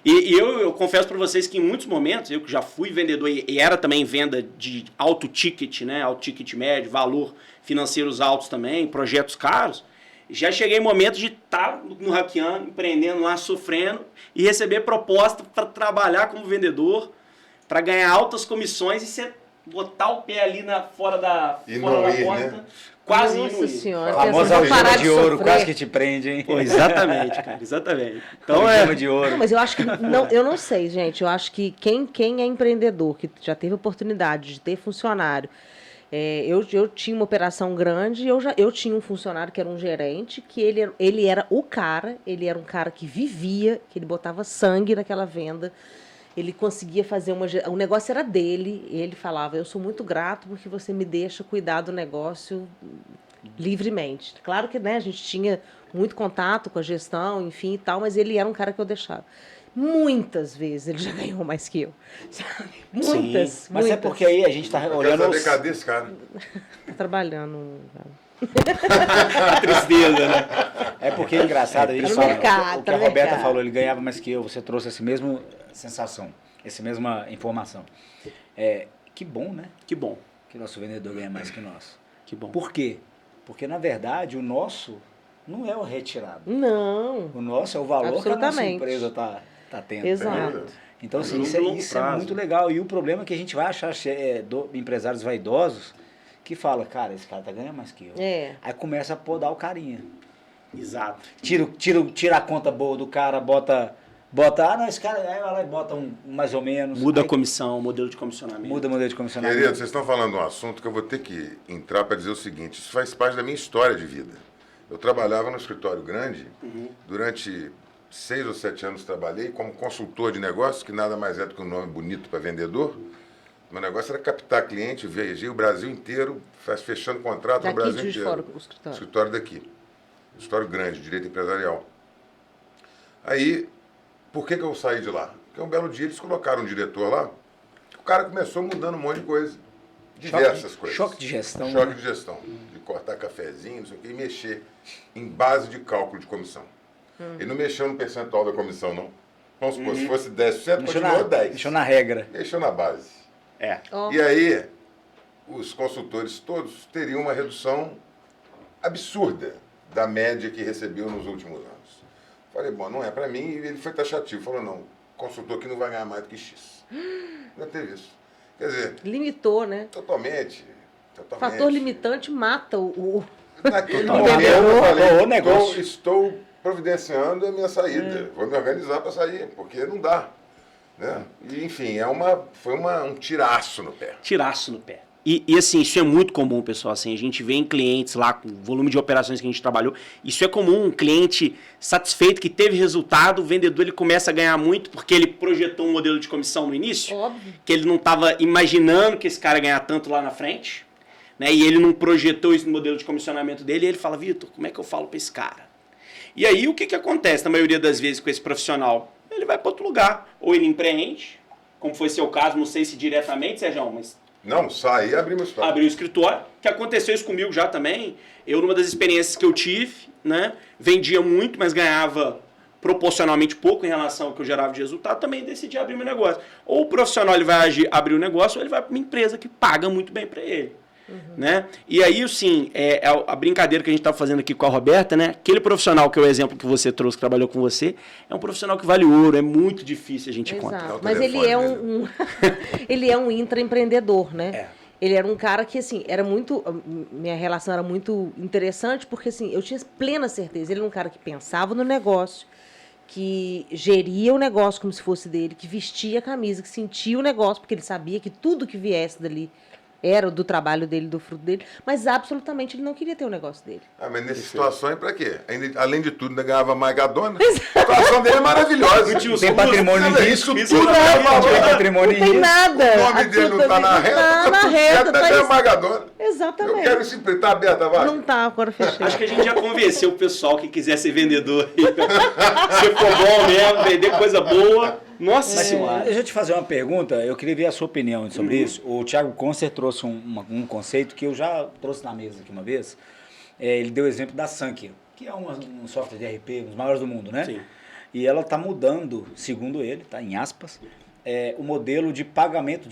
E eu confesso para vocês que em muitos momentos, eu que já fui vendedor e era também venda de alto ticket, né? Alto ticket médio, valor financeiros altos também, projetos caros, já cheguei em momentos de estar no Hackeando, empreendendo lá, sofrendo, e receber proposta para trabalhar como vendedor, para ganhar altas comissões e você botar o pé ali fora da E não ir, porta, né? quase Nossa indo. senhora, A famosa vou parar algema de ouro, sofrer. quase que te prende, hein? Pô, exatamente, cara, exatamente. Então Algema de ouro. Não, mas eu acho que não, eu não sei, gente. Eu acho que quem é empreendedor, que já teve oportunidade de ter funcionário. Eu tinha uma operação grande, eu tinha um funcionário que era um gerente, que ele era o cara, ele era um cara que vivia, que ele botava sangue naquela venda. Ele conseguia fazer o negócio era dele, e ele falava: eu sou muito grato porque você me deixa cuidar do negócio livremente. Claro que, né, a gente tinha muito contato com a gestão, enfim e tal, mas ele era um cara que eu deixava. Muitas vezes ele já ganhou mais que eu. Sabe? Muitas, Mas é muitas. porque aí a gente tá Eu quero olhando saber os... cadê esse cara? Tá trabalhando. a tristeza, né? É porque é engraçado, Tá eles no falam, mercado, o que tá a no Roberta mercado. falou, ele ganhava mais que eu, você trouxe essa mesma sensação, essa mesma informação. Que bom, né? Que bom, Que nosso vendedor ganha mais que nós. que bom. Por quê? Porque, na verdade, o nosso não é o retirado. Não. O nosso é o valor que a nossa Absolutamente. empresa tá tendo. Exato. Então, assim, No isso, longo isso é prazo. muito legal. E o problema é que a gente vai achar empresários vaidosos que falam, cara, esse cara tá ganhando mais que eu. Aí começa a podar o carinha. Exato. Tira a conta boa do cara, bota, não, esse cara, aí vai lá e bota um mais ou menos. Muda a aí comissão, modelo de comissionamento. muda o modelo de comissionamento. Querido, vocês estão falando de um assunto que eu vou ter que entrar para dizer o seguinte: isso faz parte da minha história de vida. Eu trabalhava no escritório grande, durante 6 ou 7 anos trabalhei como consultor de negócios, que nada mais é do que um nome bonito para vendedor. Meu negócio era captar cliente, viajei o Brasil inteiro, fechando contrato no Daqui Brasil de Juiz de inteiro. Fora, o escritório. Escritório daqui. Escritório grande, direito empresarial. Aí, por que eu saí de lá? Porque um belo dia eles colocaram um diretor lá, o cara começou mudando um monte de coisa. Diversas coisas. Choque de gestão. Choque né? de gestão. De cortar cafezinho, não sei o quê, e mexer em base de cálculo de comissão. Ele não mexeu no percentual da comissão, não. Vamos supor, se fosse 10%, continuou 10%. Mexeu na regra. Mexeu na base. É. Ó, E aí, os consultores todos teriam uma redução absurda da média que recebiam nos últimos anos. Falei, bom, não é para mim, e ele foi taxativo. Falou, não, consultor que não vai ganhar mais do que X. Não teve isso. Quer dizer, limitou, né? totalmente. Fator limitante mata o Naquele Não, momento vendedor, eu falei, o negócio. estou providenciando a minha saída. Vou me organizar para sair, porque não dá. Né? E, enfim, foi um tiraço no pé. Tiraço no pé. E assim, isso é muito comum, pessoal. Assim, a gente vê em clientes lá, com o volume de operações que a gente trabalhou, isso é comum. Um cliente satisfeito, que teve resultado, o vendedor ele começa a ganhar muito porque ele projetou um modelo de comissão no início, Óbvio. que ele não estava imaginando que esse cara ia ganhar tanto lá na frente, né? E ele não projetou isso no modelo de comissionamento dele, e ele fala, Vitor, como é que eu falo para esse cara? E aí, o que acontece na maioria das vezes com esse profissional? Ele vai para outro lugar. Ou ele empreende, como foi seu caso, não sei se diretamente, Sérgio, mas Não, saí e abri meu escritório. abriu o escritório, que aconteceu isso comigo já também. Eu, numa das experiências que eu tive, né, vendia muito, mas ganhava proporcionalmente pouco em relação ao que eu gerava de resultado, também decidi abrir meu negócio. Ou o profissional ele vai abrir o negócio, ou ele vai para uma empresa que paga muito bem para ele. Né? E aí, assim, a brincadeira que a gente está fazendo aqui com a Roberta, né? Aquele profissional que é o exemplo que você trouxe, que trabalhou com você, é um profissional que vale ouro, é muito difícil a gente encontrar. Exato. o Mas ele telefone é dele. ele é um intraempreendedor, né? É. Ele era um cara que, assim, minha relação era muito interessante, porque, assim, eu tinha plena certeza. Ele era um cara que pensava no negócio, que geria o negócio como se fosse dele, que vestia a camisa, que sentia o negócio, porque ele sabia que tudo que viesse dali era do trabalho dele, do fruto dele, mas absolutamente ele não queria ter o negócio dele. Ah, mas nessas situações, pra quê? Além de tudo, ainda ganhava Magadona. A situação dele é maravilhosa. Tem patrimônio em risco. Isso tudo é Tem valor. patrimônio em Não tem risco. nada. O nome dele não está na reta, Tá na tudo reta, certo, tá até isso. Magadona. Exatamente. Eu quero esse emprego. Tá aberta a vaga? Não tá, agora fechei. Acho que a gente já convenceu o pessoal que quiser ser vendedor. Se for bom mesmo, vender coisa boa. Nossa Senhora. Deixa eu te fazer uma pergunta, eu queria ver a sua opinião sobre isso. O Thiago Concer trouxe um conceito que eu já trouxe na mesa aqui uma vez. Ele deu o exemplo da Sankia, que é um software de RP, um dos maiores do mundo, né? Sim. E ela está mudando, segundo ele, tá, em aspas, o modelo de pagamento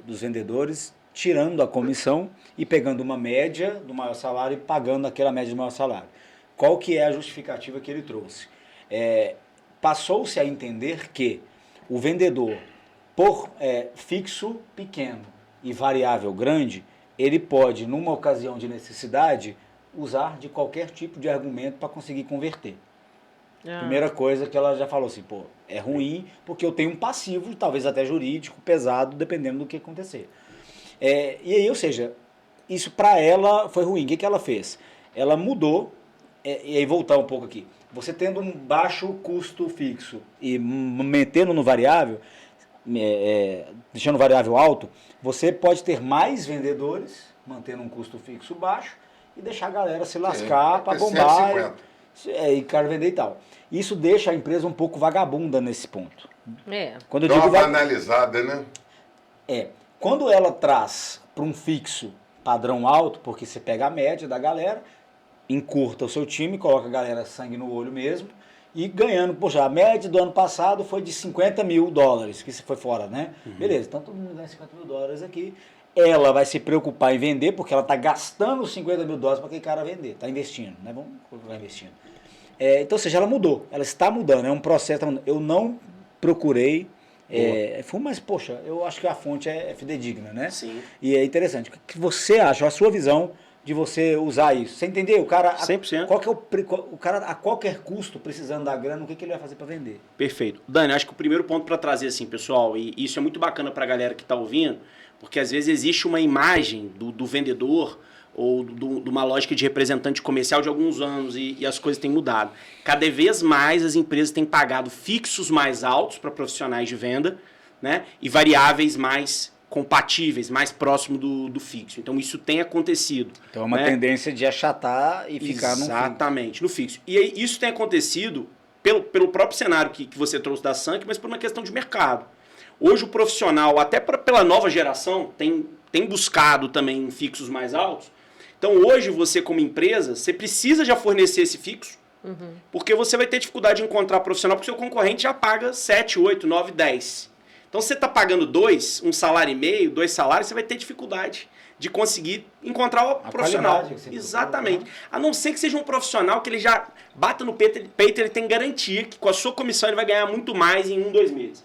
dos vendedores, tirando a comissão e pegando uma média do maior salário e pagando aquela média do maior salário. Qual que é a justificativa que ele trouxe? Passou-se a entender que o vendedor, por fixo pequeno e variável grande, ele pode, numa ocasião de necessidade, usar de qualquer tipo de argumento para conseguir converter. Primeira coisa que ela já falou assim, pô, é ruim porque eu tenho um passivo, talvez até jurídico, pesado, dependendo do que acontecer. E aí, ou seja, isso para ela foi ruim. O que ela fez? Ela mudou, e aí voltar um pouco aqui, você tendo um baixo custo fixo e metendo no variável, deixando o variável alto, você pode ter mais vendedores, mantendo um custo fixo baixo, e deixar a galera se lascar para bombar. E cara vender e tal. Isso deixa a empresa um pouco vagabunda nesse ponto. Quando eu digo analisada, né? Quando ela traz para um fixo padrão alto, porque você pega a média da galera, encurta o seu time, coloca a galera sangue no olho mesmo, e ganhando, poxa, a média do ano passado foi de $50 mil, que se foi fora, né? Beleza, então todo mundo ganha $50 mil aqui. Ela vai se preocupar em vender, porque ela está gastando os $50 mil para aquele cara vender. Está investindo, né? Vamos colocar investindo. Então, ou seja, ela mudou. Ela está mudando. É um processo. Eu não procurei. Mas, poxa, eu acho que a fonte é fidedigna, né? Sim. E é interessante. O que você acha? A sua visão de você usar isso? Você entendeu? O cara, 100%. Qual que é o cara, a qualquer custo, precisando da grana, o que ele vai fazer para vender? Perfeito. Dani, acho que o primeiro ponto para trazer, assim, pessoal, e isso é muito bacana para a galera que está ouvindo, porque às vezes existe uma imagem do vendedor ou de uma lógica de representante comercial de alguns anos e as coisas têm mudado. Cada vez mais as empresas têm pagado fixos mais altos para profissionais de venda, né, e variáveis mais compatíveis, mais próximo do fixo. Então isso tem acontecido. Então é uma tendência de achatar e ficar no fixo. Exatamente, no fixo. E aí, isso tem acontecido pelo próprio cenário que você trouxe da Sank, mas por uma questão de mercado. Hoje o profissional, até pela nova geração, tem buscado também fixos mais altos. Então hoje você como empresa, você precisa já fornecer esse fixo, porque você vai ter dificuldade de encontrar profissional, porque o seu concorrente já paga 7, 8, 9, 10. Então se você está pagando 2, um salário e meio, 2 salários, você vai ter dificuldade de conseguir encontrar o profissional. Exatamente. A não ser que seja um profissional que ele já bata no peito, ele tem garantia que com a sua comissão ele vai ganhar muito mais em 1, 2 meses.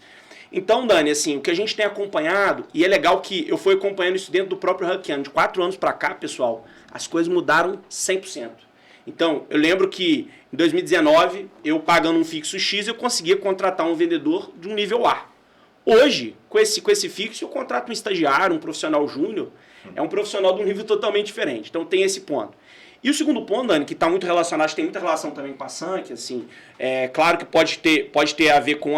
Então, Dani, assim, o que a gente tem acompanhado, e é legal que eu fui acompanhando isso dentro do próprio Hackeando, de 4 anos para cá, pessoal, as coisas mudaram 100%. Então, eu lembro que em 2019, eu pagando um fixo X, eu conseguia contratar um vendedor de um nível A. Hoje, com esse fixo, eu contrato um estagiário, um profissional júnior, é um profissional de um nível totalmente diferente. Então, tem esse ponto. E o segundo ponto, Dani, que está muito relacionado, tem muita relação também com a Sank, assim, claro que pode ter a ver com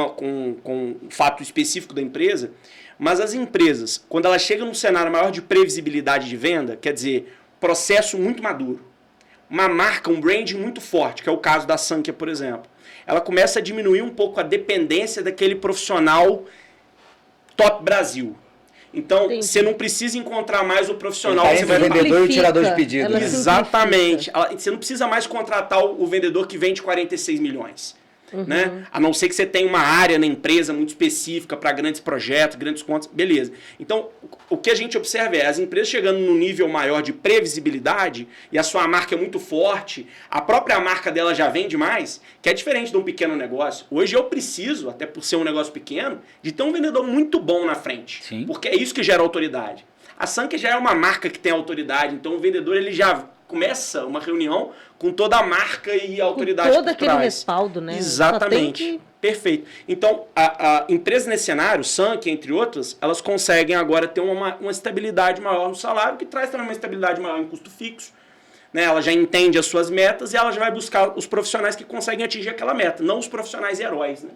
um fato específico da empresa, mas as empresas, quando elas chegam num cenário maior de previsibilidade de venda, quer dizer, processo muito maduro, uma marca, um branding muito forte, que é o caso da Sank, por exemplo, ela começa a diminuir um pouco a dependência daquele profissional top Brasil. Então, você não precisa encontrar mais o profissional. Você vai vendedor e o tirador de pedido. Né? Exatamente. Você não precisa mais contratar o vendedor que vende 46 milhões. Né? A não ser que você tenha uma área na empresa muito específica para grandes projetos, grandes contas, beleza. Então, o que a gente observa é as empresas chegando num nível maior de previsibilidade e a sua marca é muito forte, a própria marca dela já vende mais, que é diferente de um pequeno negócio. Hoje eu preciso, até por ser um negócio pequeno, de ter um vendedor muito bom na frente. Sim. Porque é isso que gera autoridade. A Sank já é uma marca que tem autoridade, então o vendedor ele já começa uma reunião com toda a marca e a autoridade com todo aquele respaldo, né? Exatamente. Perfeito. Então, a empresa nesse cenário, Sank, entre outras, elas conseguem agora ter uma estabilidade maior no salário, que traz também uma estabilidade maior em custo fixo. Né? Ela já entende as suas metas e ela já vai buscar os profissionais que conseguem atingir aquela meta, não os profissionais heróis. Né?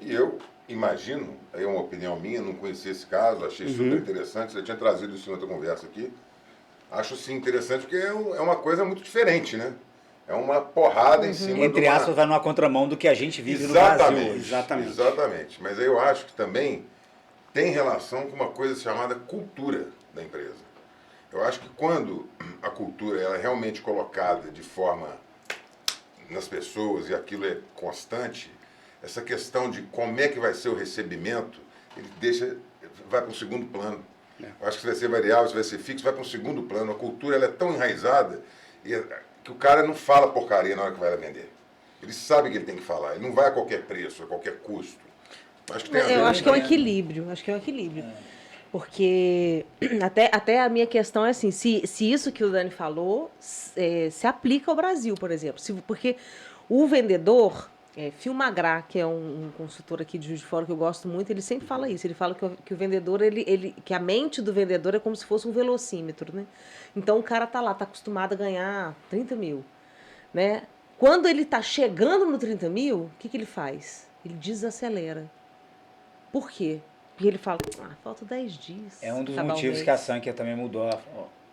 E eu imagino, é uma opinião minha, não conhecia esse caso, achei super interessante, você tinha trazido isso em outra conversa aqui. Acho sim interessante porque é uma coisa muito diferente, né? É uma porrada em cima Entre aspas, vai numa contramão do que a gente vive no Brasil. Exatamente. Mas eu acho que também tem relação com uma coisa chamada cultura da empresa. Eu acho que quando a cultura ela é realmente colocada de forma nas pessoas e aquilo é constante, essa questão de como é que vai ser o recebimento, ele vai para um segundo plano. Eu acho que se vai ser variável, se vai ser fixo, vai para um segundo plano. A cultura ela é tão enraizada que o cara não fala porcaria na hora que vai vender. Ele sabe que ele tem que falar. Ele não vai a qualquer preço, a qualquer custo. Acho que é um equilíbrio. Porque até a minha questão é assim, se isso que o Dani falou se aplica ao Brasil, por exemplo. Porque o vendedor, Phil McGrath, que é um consultor aqui de Juiz de Fora que eu gosto muito, ele sempre fala isso. Ele fala que o vendedor, que a mente do vendedor é como se fosse um velocímetro, né? Então o cara tá lá, tá acostumado a ganhar 30 mil, né? Quando ele tá chegando no 30 mil, o que ele faz? Ele desacelera. Por quê? E ele fala, falta 10 dias. É um dos motivos que a Sankia também mudou.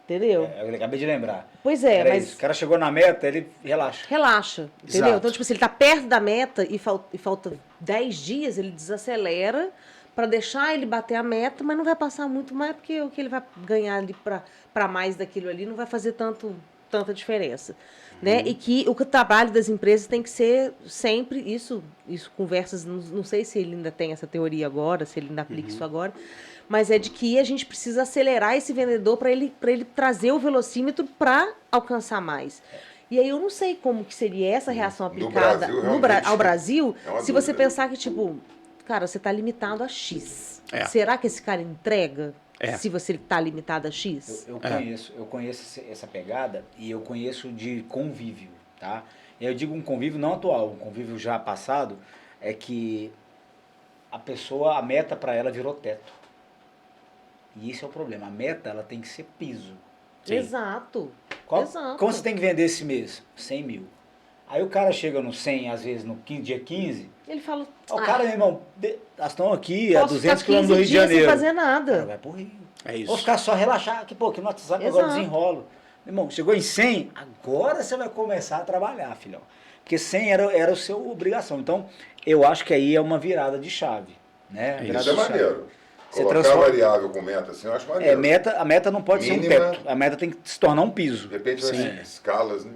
Entendeu? Eu acabei de lembrar. Pois é, Era mas... isso. O cara chegou na meta, ele relaxa. Relaxa, entendeu? Exato. Então, tipo assim, ele tá perto da meta e falta 10 dias, ele desacelera para deixar ele bater a meta, mas não vai passar muito mais, porque o que ele vai ganhar ali para mais daquilo ali não vai fazer tanta diferença. Né? E que o trabalho das empresas tem que ser sempre isso conversas, não sei se ele ainda tem essa teoria agora, se ele ainda aplica isso agora, mas é de que a gente precisa acelerar esse vendedor para ele trazer o velocímetro para alcançar mais. E aí eu não sei como que seria essa reação aplicada ao Brasil, se você pensar que, tipo, cara, você está limitado a X. Será que esse cara entrega? Se você está limitado a X? Eu conheço essa pegada e eu conheço de convívio, tá? Eu digo um convívio não atual, um convívio já passado, é que a meta para ela virou teto. E isso é o problema. A meta, ela tem que ser piso. Sim. Exato. Exato. Como você tem que vender esse mês? 100 mil. Aí o cara chega no 100, às vezes no dia 15. Ele fala... O cara, meu irmão, elas estão aqui a 200 km do Rio de Janeiro. Sem fazer nada. Cara, vai pro Rio. É isso. Ou ficar só relaxar, que no WhatsApp agora desenrolo. Meu irmão, chegou em 100, agora você vai começar a trabalhar, filhão. Porque 100 era a sua obrigação. Então, eu acho que aí é uma virada de chave. Né? Isso é maneiro. Colocar variável com meta, assim, eu acho maneiro. A meta não pode ser um teto. A meta tem que se tornar um piso. De repente vai ser escalas, né?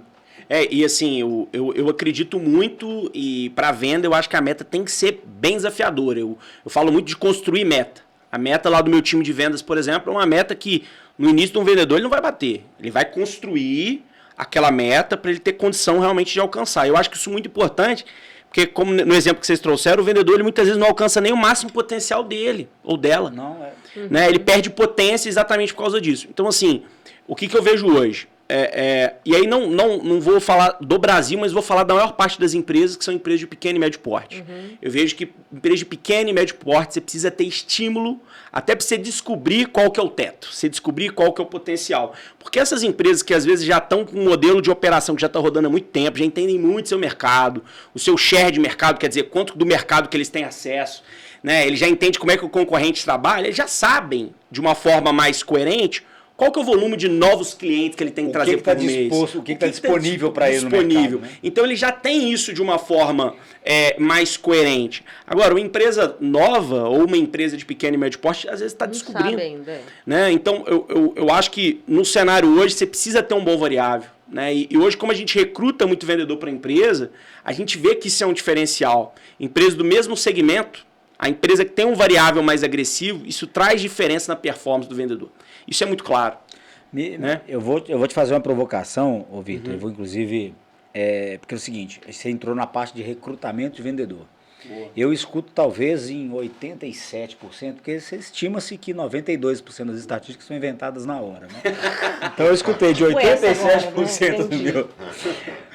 E assim, eu acredito muito e para venda eu acho que a meta tem que ser bem desafiadora. Eu falo muito de construir meta. A meta lá do meu time de vendas, por exemplo, é uma meta que no início de um vendedor ele não vai bater. Ele vai construir aquela meta para ele ter condição realmente de alcançar. Eu acho que isso é muito importante, porque como no exemplo que vocês trouxeram, o vendedor ele muitas vezes não alcança nem o máximo potencial dele ou dela. Não, né? Ele perde potência exatamente por causa disso. Então assim, o que eu vejo hoje? E aí não vou falar do Brasil, mas vou falar da maior parte das empresas que são empresas de pequeno e médio porte. Eu vejo que empresas de pequeno e médio porte, você precisa ter estímulo até para você descobrir qual que é o teto, você descobrir qual que é o potencial. Porque essas empresas que às vezes já estão com um modelo de operação que já está rodando há muito tempo, já entendem muito seu mercado, o seu share de mercado, quer dizer, quanto do mercado que eles têm acesso, né? Eles já entendem como é que o concorrente trabalha, eles já sabem de uma forma mais coerente qual que é o volume de novos clientes que ele tem que trazer por mês? O que está disponível para ele no mercado, né? Então ele já tem isso de uma forma mais coerente. Agora, uma empresa nova ou uma empresa de pequeno e médio porte, às vezes está descobrindo. Sabe ainda. Né? Então eu acho que no cenário hoje você precisa ter um bom variável. Né? E hoje, como a gente recruta muito vendedor para a empresa, a gente vê que isso é um diferencial. Empresa do mesmo segmento, a empresa que tem um variável mais agressivo, isso traz diferença na performance do vendedor. Isso é muito claro. Né? Eu vou te fazer uma provocação, Vitor. Eu vou, inclusive, porque é o seguinte, você entrou na parte de recrutamento de vendedor. Boa. Eu escuto talvez em 87%, porque estima-se que 92% das estatísticas são inventadas na hora. Né? Então eu escutei de 87% do meu.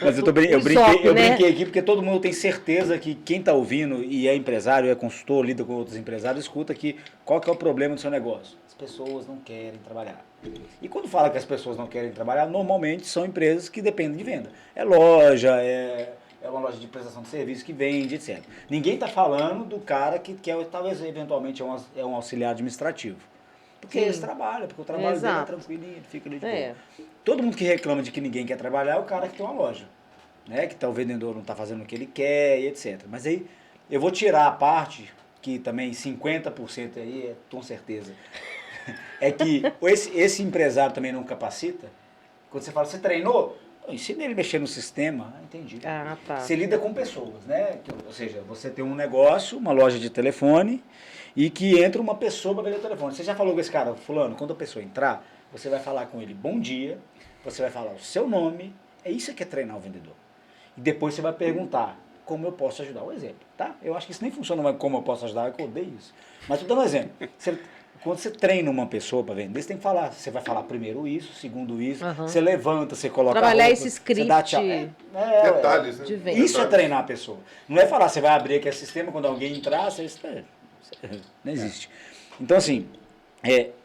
Mas eu brinquei aqui porque todo mundo tem certeza que quem está ouvindo e é empresário, é consultor, lida com outros empresários, escuta que qual que é o problema do seu negócio. As pessoas não querem trabalhar. E quando fala que as pessoas não querem trabalhar, normalmente são empresas que dependem de venda. É loja, é uma loja de prestação de serviço que vende, etc. Ninguém está falando do cara que talvez eventualmente é um auxiliar administrativo. Porque eles trabalham, porque o trabalho dele é tranquilinho, ele fica ali de boa. Todo mundo que reclama de que ninguém quer trabalhar é o cara que tem uma loja. Né? Que o vendedor não está fazendo o que ele quer e etc. Mas aí eu vou tirar a parte que também 50% aí com certeza. É que esse empresário também não capacita. Quando você fala, você treinou? Ensina ele a mexer no sistema. Entendi. Tá. Você lida com pessoas, né? Ou seja, você tem um negócio, uma loja de telefone, e que entra uma pessoa para vender o telefone. Você já falou com esse cara, fulano, quando a pessoa entrar, você vai falar com ele bom dia, você vai falar o seu nome, é isso que é treinar o vendedor. E depois você vai perguntar como eu posso ajudar. Um exemplo, tá? Eu acho que isso nem funciona mais como eu posso ajudar, eu odeio isso. Mas estou dando um exemplo. Quando você treina uma pessoa para vender, você tem que falar. Você vai falar primeiro isso, segundo isso. Você levanta, você coloca Trabalhar a roupa, esse script você dá tchau. Detalhes, né? de venda. Isso é treinar a pessoa. Não é falar, você vai abrir aqui o sistema, quando alguém entrar, não existe. Então, assim,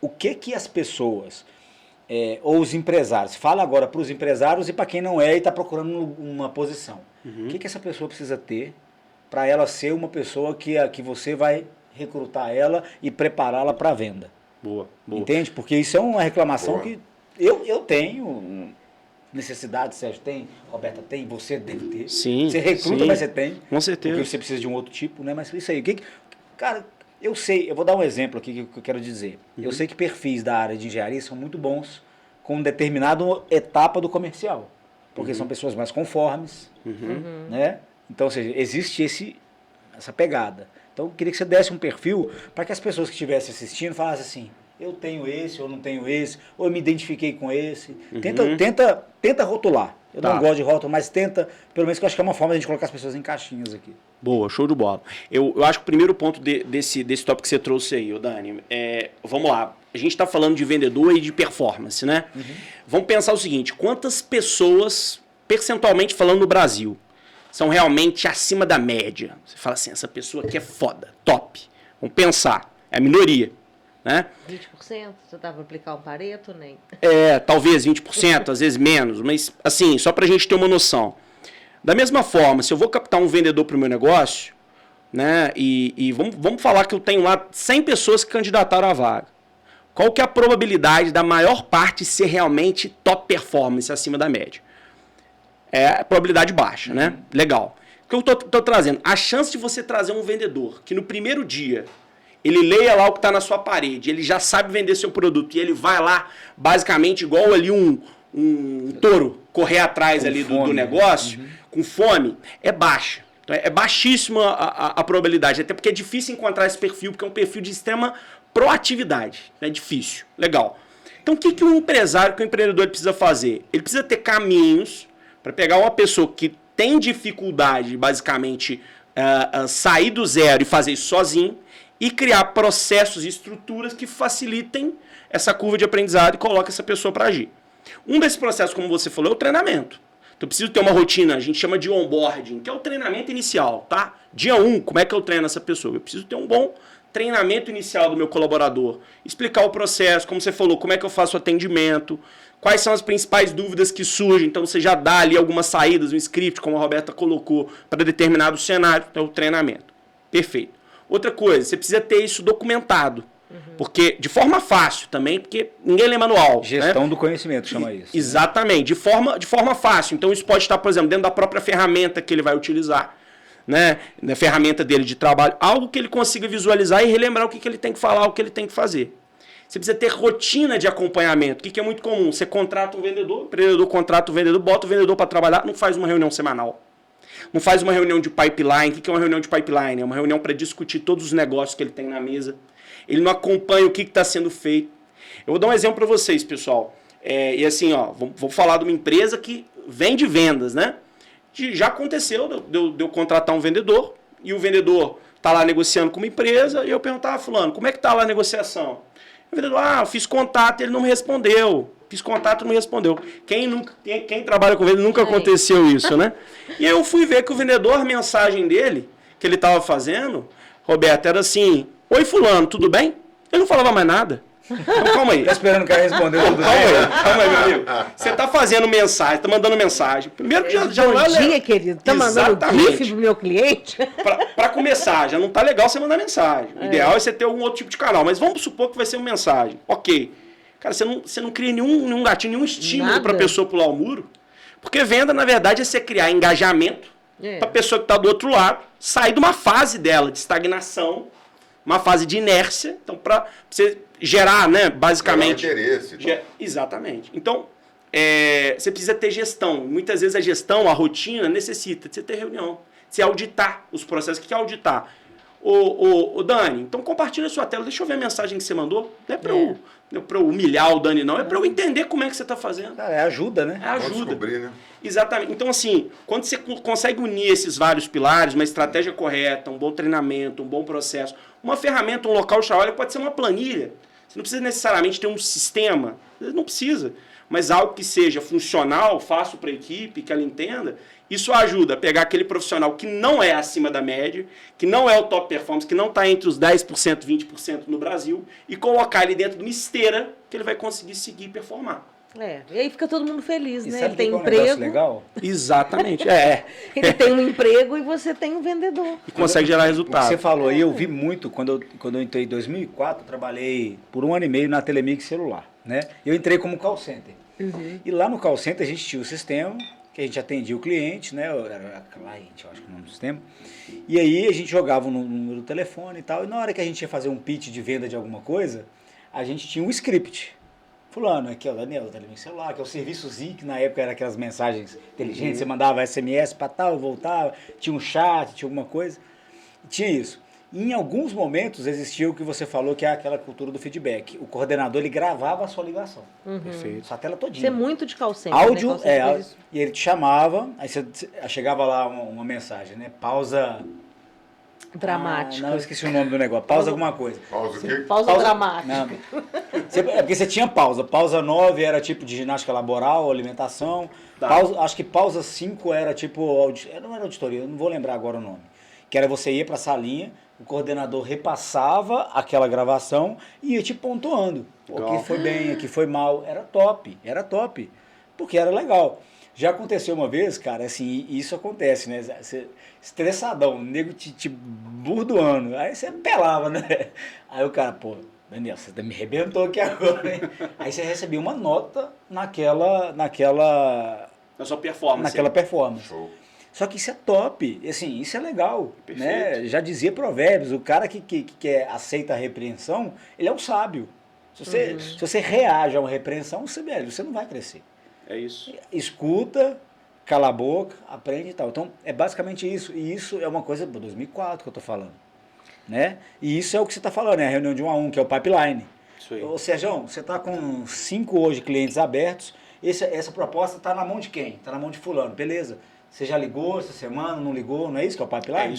o que as pessoas, ou os empresários, fala agora para os empresários e para quem não é e está procurando uma posição. O que essa pessoa precisa ter para ela ser uma pessoa que você vai recrutar ela e prepará-la para a venda? Boa. Entende? Porque isso é uma reclamação Boa. que eu tenho necessidade, Sérgio tem, Roberta tem, você deve ter. Sim, Você recruta, sim. mas você tem. Com certeza. Porque você precisa de um outro tipo, né? Mas isso aí. Cara, eu sei, eu vou dar um exemplo aqui que eu quero dizer. Eu sei que perfis da área de engenharia são muito bons com determinada etapa do comercial. Porque são pessoas mais conformes, né? Então, ou seja, existe essa pegada. Então, eu queria que você desse um perfil para que as pessoas que estivessem assistindo falassem assim, eu tenho esse, ou não tenho esse, ou eu me identifiquei com esse. Tenta rotular. Eu não gosto de rótulo, mas tenta, pelo menos que eu acho que é uma forma de a gente colocar as pessoas em caixinhas aqui. Boa, show de bola. Eu acho que o primeiro ponto desse tópico que você trouxe aí, Dani, vamos lá, a gente está falando de vendedor e de performance, né? Vamos pensar o seguinte, quantas pessoas, percentualmente falando no Brasil, são realmente acima da média? Você fala assim, essa pessoa aqui é foda, top. Vamos pensar, é a minoria, né? 20%? Você dava para aplicar um Pareto, nem? Talvez 20%, às vezes menos, mas assim, só para a gente ter uma noção. Da mesma forma, se eu vou captar um vendedor para o meu negócio, né, e vamos falar que eu tenho lá 100 pessoas que candidataram à vaga. Qual que é a probabilidade da maior parte ser realmente top performance acima da média? É a probabilidade baixa, né? Legal. O que eu tô trazendo? A chance de você trazer um vendedor que no primeiro dia ele leia lá o que está na sua parede, ele já sabe vender seu produto e ele vai lá, basicamente, igual ali um touro, correr atrás ali do negócio, com fome, é baixa. Então, é baixíssima a probabilidade, até porque é difícil encontrar esse perfil, porque é um perfil de extrema proatividade. É difícil. Legal. Então, o que um empresário, que um empreendedor precisa fazer? Ele precisa ter caminhos para pegar uma pessoa que tem dificuldade, basicamente, sair do zero e fazer isso sozinho, e criar processos e estruturas que facilitem essa curva de aprendizado e coloquem essa pessoa para agir. Um desses processos, como você falou, é o treinamento. Então eu preciso ter uma rotina, a gente chama de onboarding, que é o treinamento inicial, tá? Dia 1, como é que eu treino essa pessoa? Eu preciso ter um bom treinamento inicial do meu colaborador, explicar o processo, como você falou, como é que eu faço o atendimento, quais são as principais dúvidas que surgem, então você já dá ali algumas saídas, um script, como a Roberta colocou, para determinado cenário, então o treinamento. Perfeito. Outra coisa, você precisa ter isso documentado. Porque, de forma fácil também, porque ninguém lê manual. Gestão, né? do conhecimento, chama isso. Exatamente, de forma fácil. Então isso pode estar, por exemplo, dentro da própria ferramenta que ele vai utilizar, né? Na ferramenta dele de trabalho, algo que ele consiga visualizar e relembrar o que ele tem que falar, o que ele tem que fazer. Você precisa ter rotina de acompanhamento, o que é muito comum. Você contrata um vendedor, o empreendedor contrata o vendedor, bota o vendedor para trabalhar, não faz uma reunião semanal. Não faz uma reunião de pipeline. O que é uma reunião de pipeline? É uma reunião para discutir todos os negócios que ele tem na mesa. Ele não acompanha o que está sendo feito. Eu vou dar um exemplo para vocês, pessoal. E assim, vou falar de uma empresa que vende vendas, né? Já aconteceu de eu contratar um vendedor e o vendedor está lá negociando com uma empresa e eu perguntava, fulano, como é que está lá a negociação? O vendedor, eu fiz contato e ele não me respondeu. Quem trabalha com venda nunca aconteceu isso, né? E eu fui ver que o vendedor, a mensagem dele, que ele estava fazendo, Roberto, era assim, oi fulano, tudo bem? Ele não falava mais nada. Então, calma aí. Tá esperando o cara responder tudo bem? Calma aí, meu amigo. Você tá fazendo mensagem, tá mandando mensagem. Primeiro que já Bom não é dia, querido. Tá mandando GIF pro meu cliente? Pra começar, já não tá legal você mandar mensagem. O ideal é você ter algum outro tipo de canal. Mas vamos supor que vai ser uma mensagem. Ok. Cara, você não cria nenhum gatilho, nenhum estímulo pra pessoa pular o muro. Porque venda, na verdade, é você criar engajamento pra pessoa que tá do outro lado sair de uma fase dela de estagnação, uma fase de inércia. Então, pra você gerar, né, basicamente... interesse. Exatamente. Então, você precisa ter gestão. Muitas vezes a gestão, a rotina, necessita de você ter reunião, de você auditar os processos. O que é auditar? Ô Dani, então compartilha a sua tela, deixa eu ver a mensagem que você mandou. Não é pra eu humilhar o Dani, não, é pra eu entender como é que você tá fazendo. É ajuda, né? É ajuda. Descobrir, né? Exatamente. Então, assim, quando você consegue unir esses vários pilares, uma estratégia correta, um bom treinamento, um bom processo, uma ferramenta, um local de trabalho, pode ser uma planilha. Você não precisa necessariamente ter um sistema, não precisa. Mas algo que seja funcional, fácil para a equipe, que ela entenda, isso ajuda a pegar aquele profissional que não é acima da média, que não é o top performance, que não está entre os 10%, 20% no Brasil, e colocar ele dentro de uma esteira que ele vai conseguir seguir e performar. E aí fica todo mundo feliz, né? Ele Sabe tem que é um emprego. negócio legal? Exatamente. Ele tem um emprego e você tem um vendedor. E consegue gerar resultado. Você falou aí, eu vi muito, quando eu entrei em 2004, eu trabalhei por 1 ano e meio na Telemix celular, né? Eu entrei como call center. E lá no call center a gente tinha o sistema, que a gente atendia o cliente, né? Era cliente, eu acho que é o nome do sistema. E aí a gente jogava o número do telefone e tal, e na hora que a gente ia fazer um pitch de venda de alguma coisa, a gente tinha um script. Fulano, aqui é o Daniel, da Telemix celular, que é o serviço Z, que na época era aquelas mensagens inteligentes, você mandava SMS para tal, voltava, tinha um chat, tinha alguma coisa. Tinha isso. E em alguns momentos existia o que você falou, que é aquela cultura do feedback. O coordenador, ele gravava a sua ligação. Perfeito. Sua tela todinha. Isso é muito de call center, Áudio, né? Call center faz isso. e ele te chamava, aí você chegava lá uma mensagem, né? Pausa... Dramática. não, esqueci o nome do negócio. Pausa alguma coisa. Pausa o quê? Pausa dramática. Não. É porque você tinha pausa. Pausa 9 era tipo de ginástica laboral, alimentação. Tá. Acho que pausa 5 era tipo... Não era auditoria, eu não vou lembrar agora o nome. Que era você ia pra salinha, o coordenador repassava aquela gravação e ia te pontuando. Legal. Aqui foi bem, aqui foi mal. Era top. Porque era legal. Já aconteceu uma vez, cara, assim, isso acontece, né? Você, estressadão, o nego te burdoando. Aí você pelava, né? Aí o cara, pô, Daniel, você me arrebentou aqui agora, hein? Aí você recebia uma nota Na sua performance. naquela performance. Show. Só que isso é top, assim, isso é legal, Perfeito. né? Já dizia Provérbios, o cara que aceita a repreensão, ele é um sábio. Se você reage a uma repreensão, você não vai crescer. É isso. Escuta, cala a boca, aprende e tal. Então, é basicamente isso. E isso é uma coisa do 2004 que eu estou falando, né? E isso é o que você está falando, é a reunião de 1 a 1, que é o pipeline. Isso aí. Ô, Sérgio, você está com 5 hoje clientes abertos, essa proposta está na mão de quem? Está na mão de fulano, beleza. Você já ligou essa semana, não ligou, não é isso que é o pipeline?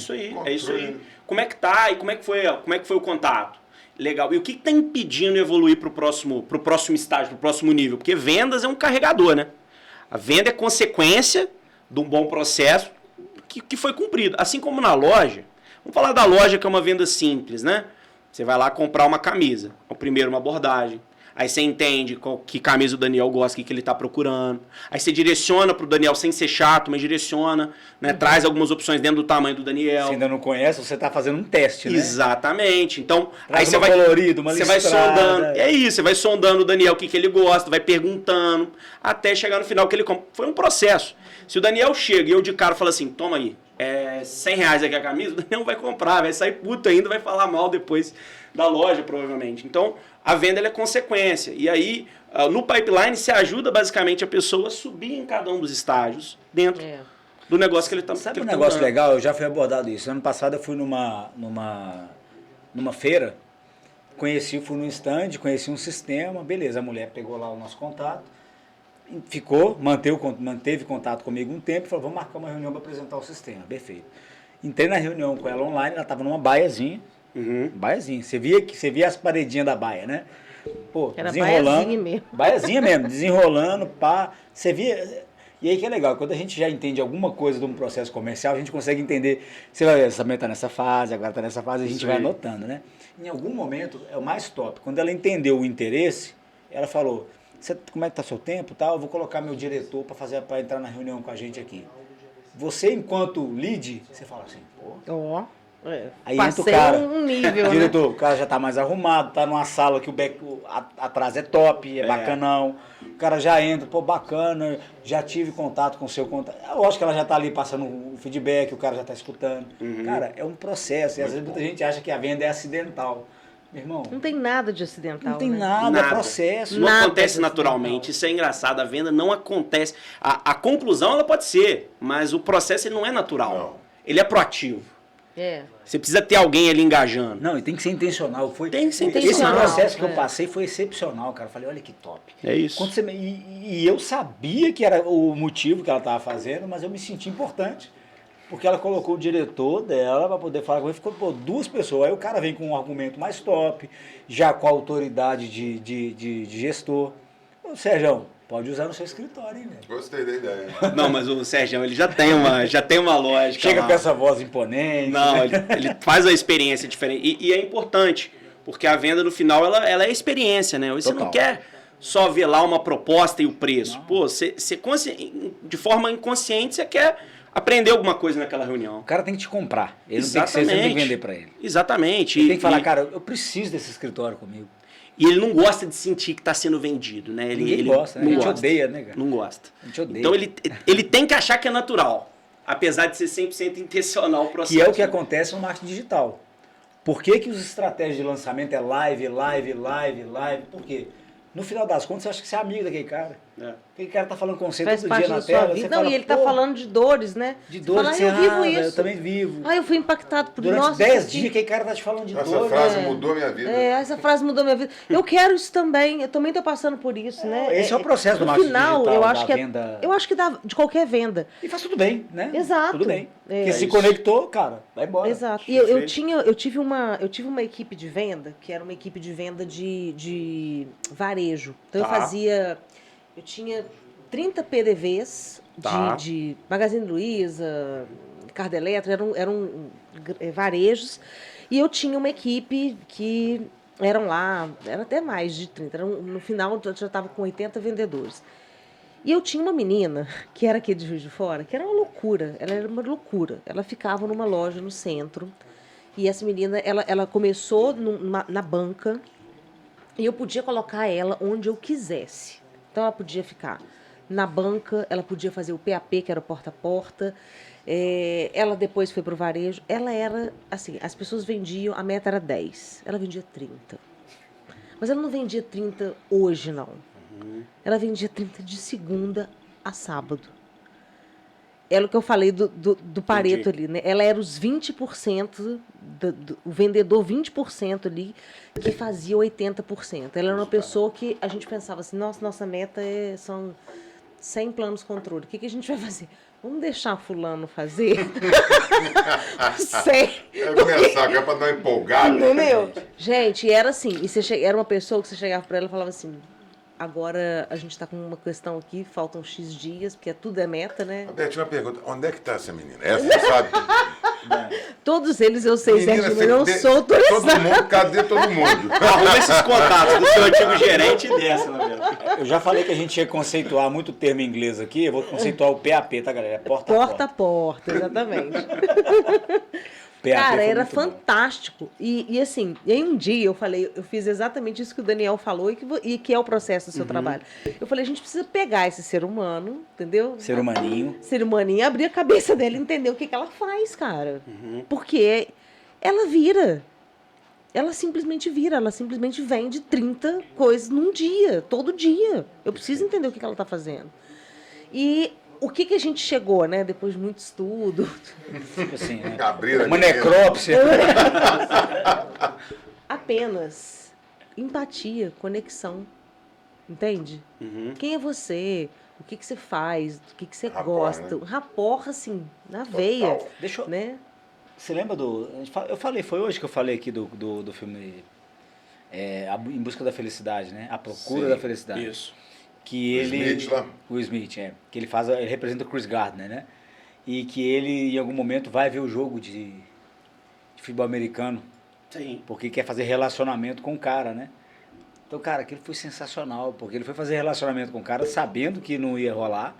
É isso aí. Como é que tá e como é que foi o contato? Legal. E o que está impedindo evoluir para o próximo estágio, para o próximo nível? Porque vendas é um carregador, né? A venda é consequência de um bom processo que foi cumprido. Assim como na loja. Vamos falar da loja, que é uma venda simples, né? Você vai lá comprar uma camisa. Primeiro uma abordagem. Aí você entende que camisa o Daniel gosta, o que ele está procurando. Aí você direciona para o Daniel sem ser chato, mas direciona, né? Traz algumas opções dentro do tamanho do Daniel. Você ainda não conhece, você está fazendo um teste, né? Exatamente. Então, Traz aí você uma vai colorida, uma você vai listrada. sondando. É isso, você vai sondando o Daniel o que ele gosta, vai perguntando, até chegar no final que ele compra. Foi um processo. Se o Daniel chega e eu de cara falo assim, toma aí, R$100 aqui a camisa, o Daniel vai comprar, vai sair puto ainda, vai falar mal depois da loja, provavelmente. Então, a venda ela é consequência. E aí, no pipeline, se ajuda basicamente a pessoa a subir em cada um dos estágios dentro do negócio que ele está Sabe um negócio legal? Eu já fui abordado isso. Ano passado eu fui numa feira, fui num stand, conheci um sistema, beleza, a mulher pegou lá o nosso contato, manteve contato comigo um tempo e falou, vamos marcar uma reunião para apresentar o sistema. Perfeito. Entrei na reunião com ela online, ela estava numa baiazinha. Baiazinha. Você via as paredinhas da baia, né? Pô, Era desenrolando. baiazinha mesmo. Baiazinha mesmo, desenrolando, pá. Você via. E aí que é legal, quando a gente já entende alguma coisa de um processo comercial, a gente consegue entender. Você vai ver, essa também está nessa fase, agora está nessa fase, a gente vai anotando, né? Em algum momento, é o mais top. Quando ela entendeu o interesse, ela falou: como é que está seu tempo? Tal, eu vou colocar meu diretor para entrar na reunião com a gente aqui. Você, enquanto lead, você fala assim, pô. Aí entra o cara, um nível, diretor, né? o cara já tá mais arrumado, tá numa sala que atrás é top, é bacanão. O cara já entra, pô, bacana, já tive contato com o seu contato. Eu acho que ela já tá ali passando o feedback, o cara já tá escutando. Cara, é um processo, e às vezes muita gente acha que a venda é acidental. Meu irmão, Não tem nada de acidental, não tem né? nada, é processo. Não Nada acontece de naturalmente, isso é engraçado, a venda não acontece. A conclusão ela pode ser, mas o processo ele não é natural. Não. Ele é proativo. Você precisa ter alguém ali engajando. Não, e tem que ser intencional. Tem que ser intencional. Esse processo que eu passei foi excepcional, cara. Eu falei, olha que top. É isso. E eu sabia que era o motivo que ela estava fazendo, mas eu me senti importante. Porque ela colocou o diretor dela para poder falar comigo. Ficou 2 pessoas. Aí o cara vem com um argumento mais top, já com a autoridade de gestor. Ô, Sérgio, pode usar no seu escritório, hein, velho? Gostei da ideia. Não, mas o Sérgio, ele já tem uma lógica. Chega lá. com essa voz imponente. Não, ele faz a experiência diferente. E é importante, porque a venda no final, ela é experiência, né? Você Total. não quer só ver lá uma proposta e o preço. Não. Pô, de forma inconsciente, você quer aprender alguma coisa naquela reunião. O cara tem que te comprar. Ele não tem que ser, você tem que vender para ele. Exatamente. Ele tem que falar, cara, eu preciso desse escritório comigo. E ele não gosta de sentir que está sendo vendido, né? Ele gosta, né? Não A gente gosta. odeia, né, cara? Não gosta. A gente odeia. Então ele tem que achar que é natural, apesar de ser 100% intencional o processo. Que é o que acontece no marketing digital. Por que que os estratégias de lançamento é live? Por quê? No final das contas, você acha que você é amigo daquele cara. É. Aquele cara tá falando com você Faz todo parte dia na da sua tela. vida. Você Não, fala, e ele tá pô, falando de dores, né? de Você dores. fala, Você, eu vivo velho, isso. eu também vivo. Eu fui impactado por Durante nossa, 10 assim, dias, aquele cara tá te falando de Essa dor. frase né? mudou minha vida. essa frase mudou minha vida. Eu quero isso também. Eu também tô passando por isso, né? Esse é o processo do no marketing final, digital, eu acho da que venda. eu acho que dá de qualquer venda. E faz tudo bem, né? Exato. Tudo bem. É. Porque se isso. conectou, cara, vai embora. Exato. E eu tive uma equipe de venda, que era uma equipe de venda de varejo. Então Tá. eu tinha 30 PDVs Tá. de Magazine Luiza, Cardo Eletro, eram varejos. E eu tinha uma equipe que eram lá, era até mais de 30. No final, eu já estava com 80 vendedores. E eu tinha uma menina, que era aqui de Juiz de Fora, que era uma loucura. Ela era uma loucura. Ela ficava numa loja no centro. E essa menina, ela começou na banca. E eu podia colocar ela onde eu quisesse. Então, ela podia ficar na banca, ela podia fazer o PAP, que era o porta a porta. Ela depois foi para o varejo. Ela era, assim, as pessoas vendiam, a meta era 10. Ela vendia 30. Mas ela não vendia 30 hoje, não. Ela vendia 30 de segunda a sábado. Era o que eu falei do Pareto ali, né? Ela era os 20%, o vendedor 20% ali, que fazia 80%. Ela era uma pessoa que a gente pensava assim, nossa meta são 100 planos controle. O que a gente vai fazer? Vamos deixar fulano fazer? 100. Vai começar, que é pra dar uma empolgada. Entendeu? Gente, era assim, e era uma pessoa que você chegava para ela e falava assim, agora a gente está com uma questão aqui, faltam X dias, porque tudo é meta, né? Beth, uma pergunta. Onde é que tá essa menina? Essa, você sabe? Todos eles eu sei, Menina, Sérgio, mas eu não você- sou Todo autorizada. mundo, cadê todo mundo? Arruma esses contatos do seu antigo gerente e dessa, na verdade. Eu já falei que a gente ia conceituar muito termo em inglês aqui, eu vou conceituar o PAP, tá, galera? É porta a Porta a porta, exatamente. PAP Cara, foi era muito bom. fantástico. E assim, e aí um dia eu fiz exatamente isso que o Daniel falou e que é o processo do seu trabalho. Eu falei, a gente precisa pegar esse ser humano, entendeu? Ser humaninho. Ser humaninho e abrir a cabeça dela e entender o que ela faz, cara. Porque ela vira. Ela simplesmente vira, ela simplesmente vende 30 coisas num dia, todo dia. Eu preciso entender o que ela está fazendo. E o que a gente chegou, né? Depois de muito estudo. Tipo assim, né? Abriram Uma a menina. necrópsia. Apenas empatia, conexão. Entende? Quem é você? O que você faz? O que você Rapport, gosta? né? Um rapport, assim, na veia. Deixa eu... Né? Você lembra do... Eu falei, foi hoje que eu falei aqui do filme Em Busca da Felicidade, né? A Procura Sim, da Felicidade. Isso. Que O ele... Smith lá? O Smith, que ele representa o Chris Gardner, né? E que ele, em algum momento, vai ver o jogo de futebol americano, Sim. porque quer fazer relacionamento com o cara, né? Então, cara, aquilo foi sensacional, porque ele foi fazer relacionamento com o cara sabendo que não ia rolar.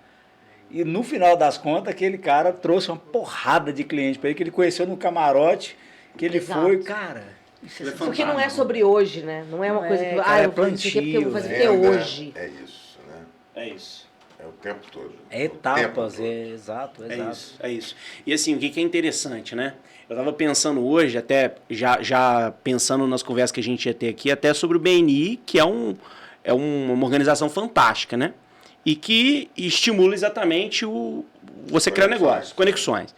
E no final das contas, aquele cara trouxe uma porrada de cliente para ele, que ele conheceu no camarote, que ele Exato. foi, cara... Isso é Porque não é fantástico. sobre hoje, né? Não é uma Não coisa é, que... cara, é eu vou fazer isso aqui porque eu vou fazer plantio, porque é Venda hoje. É isso, né? É isso. É o tempo todo. É O tempo etapas, todo. exato. É isso, é isso. E assim, o que é interessante, né? Eu tava pensando hoje, até já pensando nas conversas que a gente ia ter aqui, até sobre o BNI, que é uma organização fantástica, né? E que estimula exatamente você criar negócios, conexões.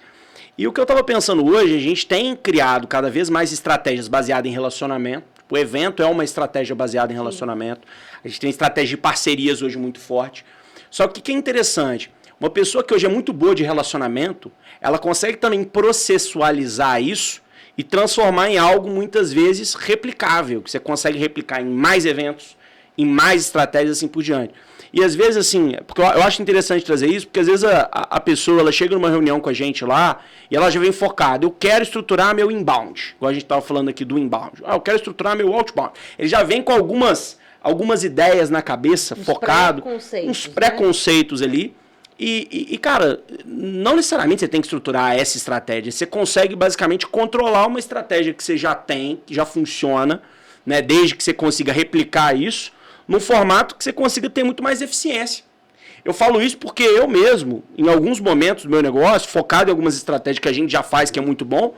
E o que eu estava pensando hoje, a gente tem criado cada vez mais estratégias baseadas em relacionamento. O evento é uma estratégia baseada em relacionamento. A gente tem estratégia de parcerias hoje muito forte. Só que o que é interessante? Uma pessoa que hoje é muito boa de relacionamento, ela consegue também processualizar isso e transformar em algo muitas vezes replicável, que você consegue replicar em mais eventos, em mais estratégias assim por diante. E às vezes assim, porque eu acho interessante trazer isso, porque às vezes a pessoa ela chega numa reunião com a gente lá e ela já vem focada, eu quero estruturar meu inbound, igual a gente estava falando aqui do inbound. Eu quero estruturar meu outbound. Ele já vem com algumas ideias na cabeça, focado, uns preconceitos, né? Ali. E, cara, não necessariamente você tem que estruturar essa estratégia. Você consegue basicamente controlar uma estratégia que você já tem, que já funciona, né, desde que você consiga replicar isso, num formato que você consiga ter muito mais eficiência. Eu falo isso porque eu mesmo, em alguns momentos do meu negócio, focado em algumas estratégias que a gente já faz, que é muito bom,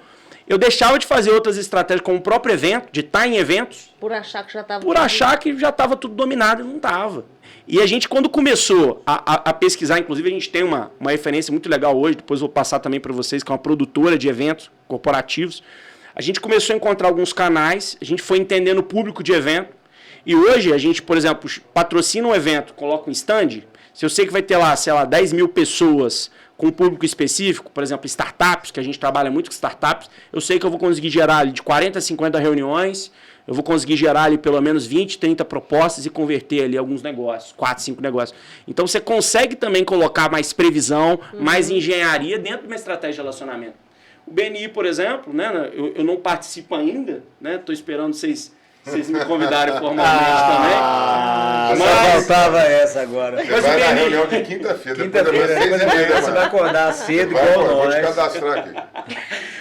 eu deixava de fazer outras estratégias como o próprio evento, de estar em eventos. Por achar que já estava. Por achar que já estava tudo dominado e não estava. E a gente, quando começou a pesquisar, inclusive a gente tem uma referência muito legal hoje, depois eu vou passar também para vocês, que é uma produtora de eventos corporativos. A gente começou a encontrar alguns canais, a gente foi entendendo o público de evento. E hoje a gente, por exemplo, patrocina um evento, coloca um stand. Se eu sei que vai ter lá, sei lá, 10 mil pessoas com um público específico, por exemplo, startups, que a gente trabalha muito com startups, eu sei que eu vou conseguir gerar ali de 40 a 50 reuniões, eu vou conseguir gerar ali pelo menos 20, 30 propostas e converter ali alguns negócios, 4, 5 negócios. Então você consegue também colocar mais previsão, mais engenharia dentro de uma estratégia de relacionamento. O BNI, por exemplo, né, eu não participo ainda, né, estou esperando vocês me convidarem formalmente também. Só faltava essa agora. Você vai na reunião de quinta-feira. Quinta-feira você vai acordar cedo igual nós. Vou te cadastrar aqui.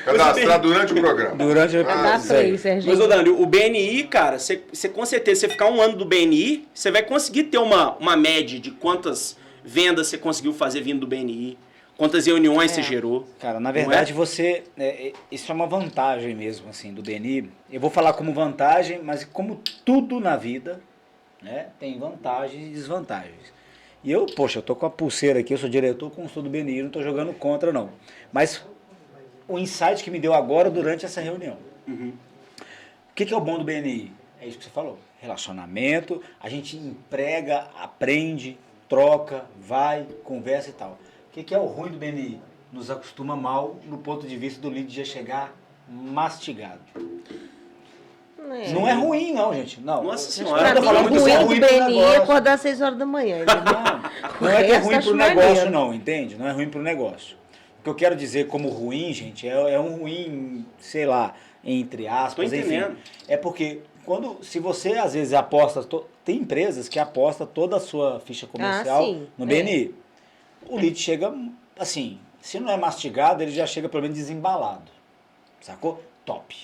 Cadastrar durante o programa. Durante o Cadastra aí, Serginho. Mas, ô Dani, o BNI, cara, você com certeza, você ficar um ano do BNI, você vai conseguir ter uma média de quantas vendas você conseguiu fazer vindo do BNI, quantas reuniões você gerou. Cara, na verdade, isso é uma vantagem mesmo, assim, do BNI. Eu vou falar como vantagem, mas como tudo na vida, né, tem vantagens e desvantagens. E eu tô com a pulseira aqui, eu sou diretor consultor do BNI, não tô jogando contra, não. Mas o insight que me deu agora durante essa reunião. O que é o bom do BNI? É isso que você falou. Relacionamento, a gente emprega, aprende, troca, vai, conversa e tal. O que é o ruim do BNI? Nos acostuma mal no ponto de vista do lead já chegar mastigado. Não é ruim, não, gente. Não. Nossa senhora. Pra mim, o ruim do BNI é acordar às 6 horas da manhã. Não é que é ruim pro negócio, não, entende? Não é ruim pro negócio. O que eu quero dizer como ruim, gente, é um ruim, sei lá, entre aspas, enfim. É porque se você às vezes aposta, tem empresas que apostam toda a sua ficha comercial no BNI. O lead chega, assim, se não é mastigado, ele já chega pelo menos desembalado. Sacou? Top.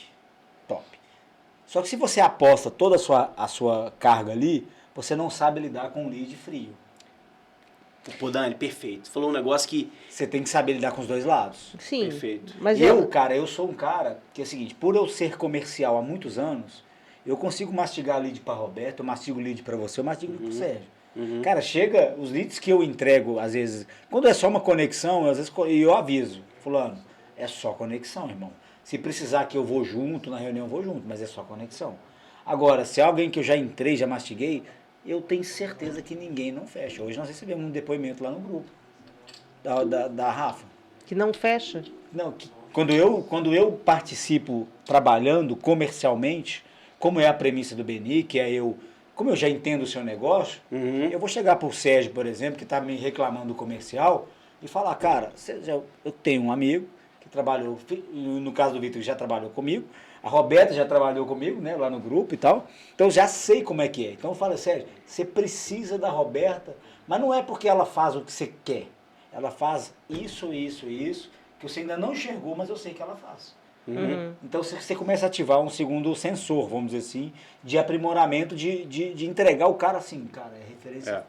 Só que se você aposta toda a sua carga ali, você não sabe lidar com o lead frio. Pô, Dani, perfeito. Você falou um negócio que... Você tem que saber lidar com os dois lados. Sim. Perfeito. Mas eu sou um cara que é o seguinte, por eu ser comercial há muitos anos, eu consigo mastigar lead para Roberto, eu mastigo lead para você, eu mastigo para o Sérgio. Cara, chega, os leads que eu entrego, às vezes, quando é só uma conexão, às vezes eu aviso, fulano, é só conexão, irmão. Se precisar que eu vou junto, na reunião eu vou junto, mas é só conexão. Agora, se é alguém que eu já entrei, já mastiguei, eu tenho certeza que ninguém não fecha. Hoje nós recebemos um depoimento lá no grupo, da Rafa. Que não fecha? Não, quando eu participo trabalhando comercialmente, como é a premissa do BNI, que é como eu já entendo o seu negócio, eu vou chegar para o Sérgio, por exemplo, que está me reclamando do comercial, e falar, cara, eu tenho um amigo que trabalhou, no caso do Vitor, já trabalhou comigo, a Roberta já trabalhou comigo, né, lá no grupo e tal, então eu já sei como é que é. Então eu falo, Sérgio, você precisa da Roberta, mas não é porque ela faz o que você quer, ela faz isso, que você ainda não enxergou, mas eu sei que ela faz. Então você começa a ativar um segundo sensor, vamos dizer assim, de aprimoramento, de entregar o cara assim, cara, é referência,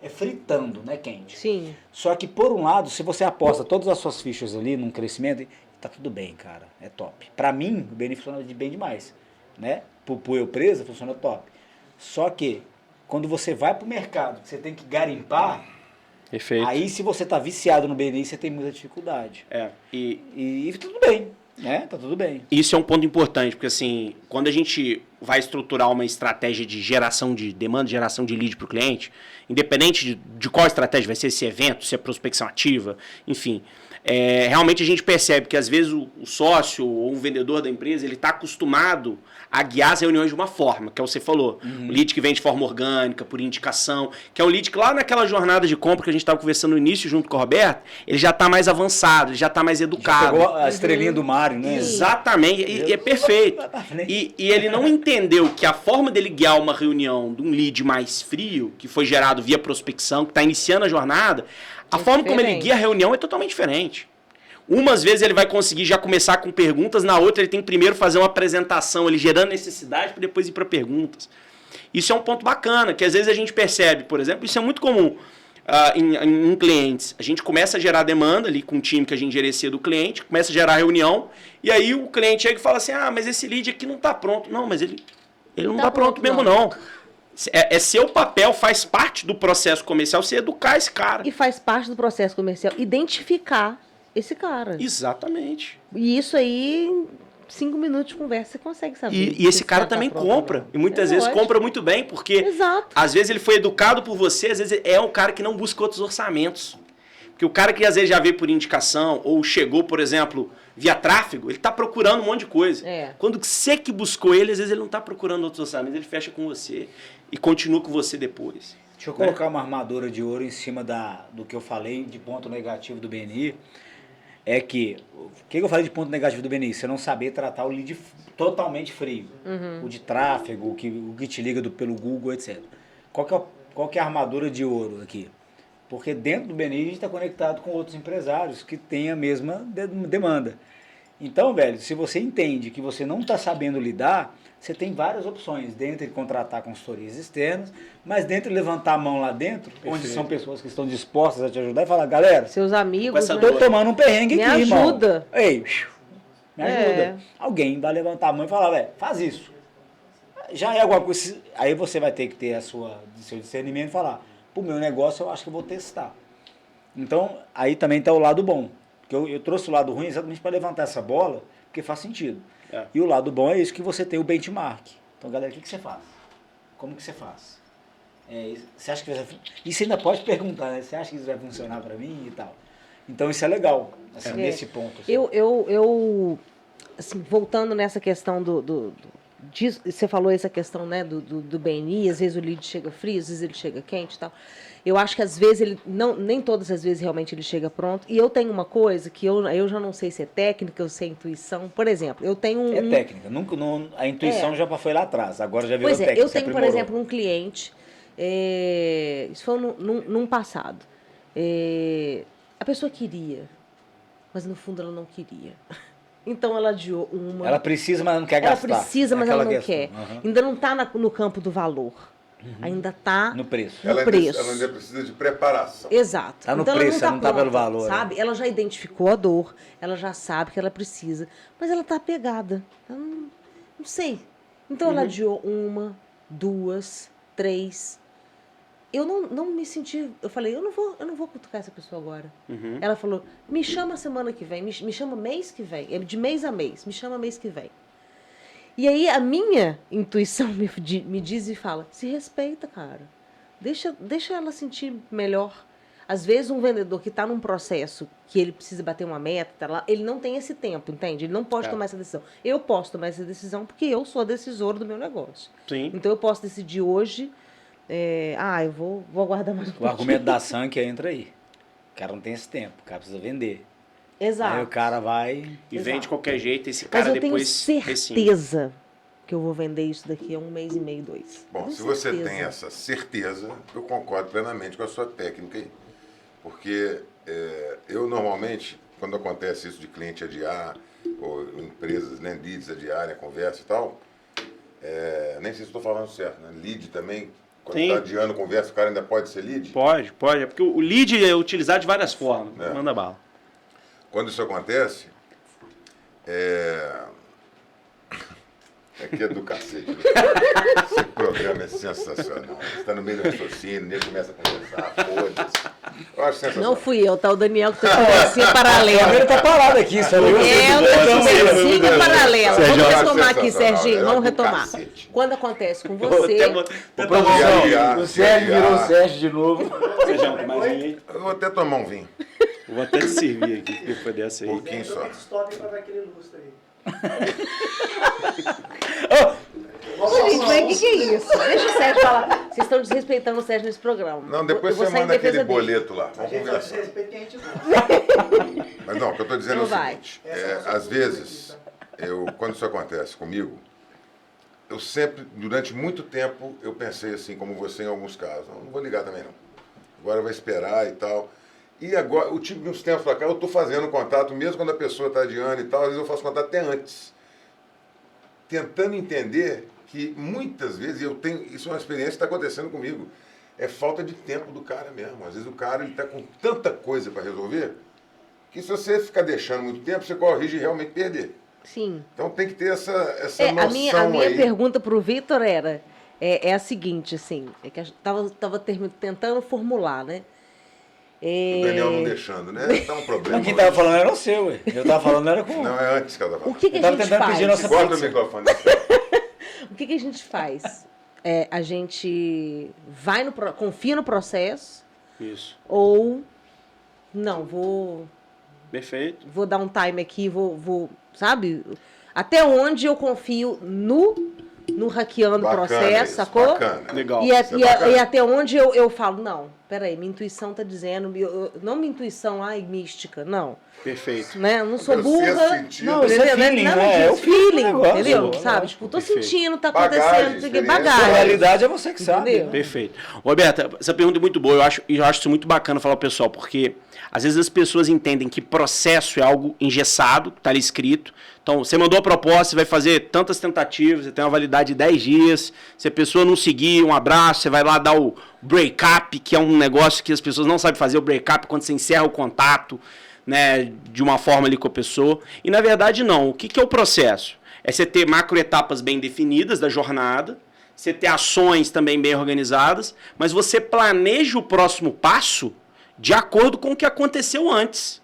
é fritando, né, quente. Sim. Só que por um lado, se você aposta todas as suas fichas ali num crescimento, tá tudo bem, cara, é top. Pra mim, o BNI funciona bem demais, né? Pro eu presa, funciona top. Só que, quando você vai pro mercado, você tem que garimpar, Perfeito. Aí, se você tá viciado no BNI, você tem muita dificuldade. E tudo bem, né? Tá tudo bem. Isso é um ponto importante, porque assim, quando a gente vai estruturar uma estratégia de geração de demanda, geração de lead para o cliente, independente de qual estratégia vai ser, se é evento, se é prospecção ativa, enfim, realmente a gente percebe que às vezes o sócio ou o vendedor da empresa, ele está acostumado a guiar as reuniões de uma forma, que é o que você falou. O lead que vem de forma orgânica, por indicação, que é um lead que lá naquela jornada de compra que a gente estava conversando no início junto com o Roberto, ele já está mais avançado, ele já está mais educado. Já pegou a estrelinha do Mário, né? Exatamente, e é perfeito. E ele não entendeu que a forma dele guiar uma reunião de um lead mais frio, que foi gerado via prospecção, que está iniciando a jornada, a forma como ele guia a reunião é totalmente diferente. Umas vezes ele vai conseguir já começar com perguntas, na outra ele tem que primeiro fazer uma apresentação, ele gerando necessidade para depois ir para perguntas. Isso é um ponto bacana, que às vezes a gente percebe, por exemplo, isso é muito comum em clientes. A gente começa a gerar demanda ali com o time que a gente gerencia do cliente, começa a gerar reunião, e aí o cliente chega e fala assim, mas esse lead aqui não está pronto. Não, mas ele não está pronto mesmo não. É seu papel, faz parte do processo comercial, você educar esse cara. E faz parte do processo comercial identificar esse cara. Exatamente. E isso aí, em 5 minutos de conversa, você consegue saber. E esse cara também compra. E muitas vezes compra muito bem, porque às vezes ele foi educado por você, às vezes é um cara que não busca outros orçamentos. Porque o cara que às vezes já veio por indicação, ou chegou, por exemplo, via tráfego, ele está procurando um monte de coisa. Quando você que buscou ele, às vezes ele não está procurando outros orçamentos, ele fecha com você e continua com você depois. Deixa eu colocar uma armadura de ouro em cima do que eu falei de ponto negativo do BNI. É que, o que eu falei de ponto negativo do BNI? Você não saber tratar o lead totalmente frio. O de tráfego, o que te liga pelo Google, etc. Qual que é a armadura de ouro aqui? Porque dentro do BNI a gente está conectado com outros empresários que têm a mesma demanda. Então, velho, se você entende que você não está sabendo lidar, você tem várias opções, dentro de contratar consultorias externas, mas dentro de levantar a mão lá dentro, onde são pessoas que estão dispostas a te ajudar e falar, galera, seus amigos, estou tomando um perrengue me aqui, ajuda. Irmão. Ei, me ajuda. Alguém vai levantar a mão e falar, velho, faz isso. Já é alguma coisa, aí você vai ter que ter seu discernimento e falar, pro meu negócio eu acho que eu vou testar. Então, aí também está o lado bom. Porque eu trouxe o lado ruim exatamente para levantar essa bola, porque faz sentido. E o lado bom é isso, que você tem o benchmark. Então, galera, o que você faz? Como que você faz? Você acha que isso ainda pode perguntar, né? Você acha que isso vai funcionar para mim e tal? Então, isso é legal, assim, nesse ponto. Assim. Eu assim, voltando nessa questão você falou essa questão, né, do BNI, às vezes o lead chega frio, às vezes ele chega quente e tal. Eu acho que às vezes nem todas as vezes realmente ele chega pronto. E eu tenho uma coisa que eu já não sei se é técnica ou se é intuição. Por exemplo, eu tenho É técnica. A intuição já foi lá atrás, agora já virou técnica. Eu tenho, por exemplo, um cliente, isso foi num passado. A pessoa queria, mas no fundo ela não queria. Então ela adiou uma. Ela precisa, mas não quer gastar. Ela precisa, mas ela não quer. Ainda não está no campo do valor. Ainda está no preço. Ela ainda precisa de preparação. Exato. Está no preço, ela não está pelo valor. Sabe? Ela já identificou a dor, ela já sabe que ela precisa, mas ela está apegada. Ela não sei. Então ela adiou 1, 2, 3. Eu não me senti. Eu falei, eu não vou cutucar essa pessoa agora. Ela falou, me chama semana que vem, me chama mês que vem. De mês a mês, me chama mês que vem. E aí a minha intuição me diz e fala, se respeita, cara. Deixa ela sentir melhor. Às vezes um vendedor que está num processo que ele precisa bater uma meta, tá lá, ele não tem esse tempo, entende? Ele não pode tomar essa decisão. Eu posso tomar essa decisão porque eu sou a decisora do meu negócio. Sim. Então eu posso decidir hoje, eu vou aguardar mais um pouquinho. O argumento da Sank entra aí. O cara não tem esse tempo, o cara precisa vender. Exato. Aí o cara vai... E vende de qualquer jeito, esse cara Mas eu depois... tenho certeza que eu vou vender isso daqui a 1 mês e meio, 2. Bom, se você tem essa certeza, eu concordo plenamente com a sua técnica aí. Porque eu normalmente, quando acontece isso de cliente adiar, ou empresas, né, leads adiarem a conversa e tal, nem sei se estou falando certo, né? Lead também, quando está adiando a conversa, o cara ainda pode ser lead? Pode. É porque o lead é utilizado de várias formas. Manda bala. Quando isso acontece, aqui é do cacete. Esse programa é sensacional. Você está no meio do raciocínio, nem começa a conversar, foda-se. Eu acho sensacional. Não fui eu, tá o Daniel que tá com conversinha paralela. Ele tá parado aqui, só eu. Eu tô com conversinha paralela. Sérgio, Vamos eu acho retomar aqui, sensacional. Serginho, vamos É do retomar. cacete. Quando acontece com Ô, você... até Produção, O Sérgio virou o Sérgio de novo. Sérgio, tem mais ninguém? Eu vou até tomar um vinho. Eu vou até te servir aqui, que foi dessa aí. Um pouquinho só. Stop pra dar aquele lustre aí. Ô, gente, mas o que é isso? Deixa o Sérgio falar. Vocês estão desrespeitando o Sérgio nesse programa. Não, depois Eu vou você sair em manda aquele defesa dele. boleto lá. A Vamos gente só conversar. desrespeita quem a gente gosta. Mas não, o que eu estou dizendo é o Então vai. seguinte. Às vezes, quando isso acontece comigo, eu sempre, durante muito tempo, eu pensei assim, como você em alguns casos. Não vou ligar também, não. Agora vai esperar e tal. E agora, o tipo de uns tempos pra cá, eu estou fazendo contato, mesmo quando a pessoa está adiando e tal, às vezes eu faço contato até antes. Tentando entender que muitas vezes, isso é uma experiência que está acontecendo comigo, é falta de tempo do cara mesmo. Às vezes o cara está com tanta coisa para resolver, que se você ficar deixando muito tempo, você corre o risco de realmente perder. Sim. Então tem que ter essa noção A minha aí. pergunta pro Vitor era a seguinte, assim, é que tava tentando formular, né? O Daniel não deixando, né? Tá um problema. Mas quem tava falando era o seu, ué. Eu tava falando era com... Não, é antes que ela O falando. que Eu tava a gente tentando pedir faz? nossa Corta o pizza. microfone. O que a gente faz? A gente vai confia no processo Isso. ou não, vou Perfeito. dar um time aqui, sabe? Até onde eu confio no hackeando o Bacana processo, isso, sacou? bacana. Legal. Isso é bacana. E até onde eu falo, não, peraí, minha intuição tá dizendo, não minha intuição, mística, não. Perfeito. Né? Eu não sou Meu burra. sexto sentido. Não, isso é Entendeu? feeling, Nada né? É o disso, feeling, negócio, entendeu? lógico. Sabe? Tipo, tô Perfeito. sentindo, tá Bagagem, acontecendo, não sei o que, experiência. A bagagem. realidade é você que sabe. Entendeu? né? Perfeito. Roberta, essa pergunta é muito boa. Eu acho isso muito bacana falar pro pessoal, porque às vezes as pessoas entendem que processo é algo engessado, tá ali escrito. Então, você mandou a proposta, você vai fazer tantas tentativas, você tem uma validade de 10 dias. Se a pessoa não seguir, um abraço, você vai lá dar o break-up, que é um negócio que as pessoas não sabem fazer, o break-up quando você encerra o contato, né, de uma forma ali com a pessoa. E na verdade não. O que é o processo? É você ter macroetapas bem definidas da jornada, você ter ações também bem organizadas, mas você planeja o próximo passo de acordo com o que aconteceu antes.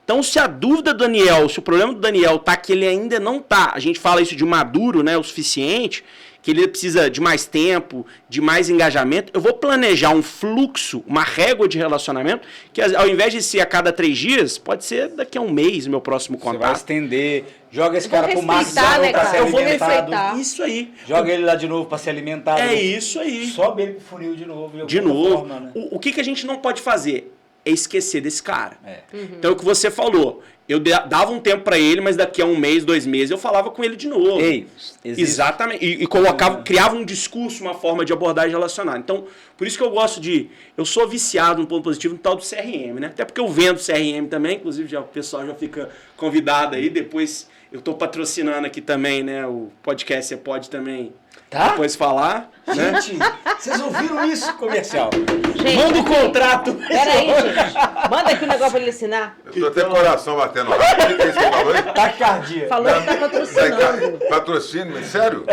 Então, se a dúvida do Daniel, se o problema do Daniel tá que ele ainda não tá, a gente fala isso de maduro, né, o suficiente, que ele precisa de mais tempo, de mais engajamento, eu vou planejar um fluxo, uma régua de relacionamento, que ao invés de ser a cada 3 dias, pode ser daqui a um mês, meu próximo Você vai contato. estender, joga esse cara pro respeitar, máximo né, pra cara? ser Eu vou me alimentado. respeitar. Isso aí. Joga ele lá de novo pra ser alimentado. É isso aí. Sobe ele pro funil de novo. De alguma novo. forma, né? O que a gente não pode fazer? É esquecer desse cara. É. Então, é o que você falou. Eu dava um tempo pra ele, mas daqui a um mês, 2 meses, eu falava com ele de novo. Ei, existe. Exatamente. E criava um discurso, uma forma de abordagem relacionada. Então, por isso que eu gosto eu sou viciado no ponto positivo no tal do CRM, né? Até porque eu vendo CRM também, inclusive o pessoal já fica convidado aí. Depois eu tô patrocinando aqui também, né? O podcast você pode também Tá? depois falar. Né? Gente, vocês ouviram isso, comercial? Gente, Manda o contrato. Peraí, gente. Manda aqui um negócio pra ele assinar. Eu tô até com o coração batendo rápido. O que é isso que você falou aí? Taquicardia. Falou que tá patrocinando. Patrocínio, sério?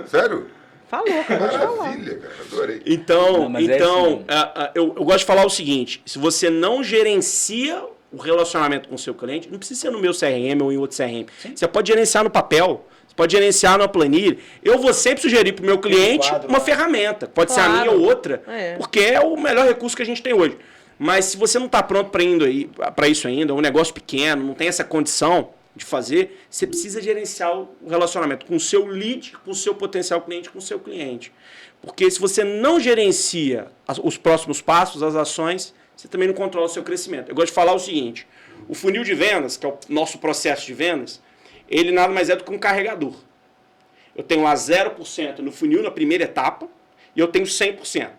Sério? Falou, acabou de falar. Maravilha, cara, adorei. Então, Não, mas é isso eu gosto de falar o seguinte: se você não gerencia o relacionamento com o seu cliente, não precisa ser no meu CRM ou em outro CRM. Você pode gerenciar no papel, você pode gerenciar numa planilha. Eu vou sempre sugerir para o meu cliente quadro, uma né? ferramenta. Pode ser a minha Claro. ou outra, É. porque é o melhor recurso que a gente tem hoje. Mas se você não está pronto para isso ainda, é um negócio pequeno, não tem essa condição de fazer, você precisa gerenciar o relacionamento com o seu lead, com o seu potencial cliente, com o seu cliente. Porque se você não gerencia os próximos passos, as ações, você também não controla o seu crescimento. Eu gosto de falar o seguinte: o funil de vendas, que é o nosso processo de vendas, ele nada mais é do que um carregador. Eu tenho a 0% no funil na primeira etapa e eu tenho 100%.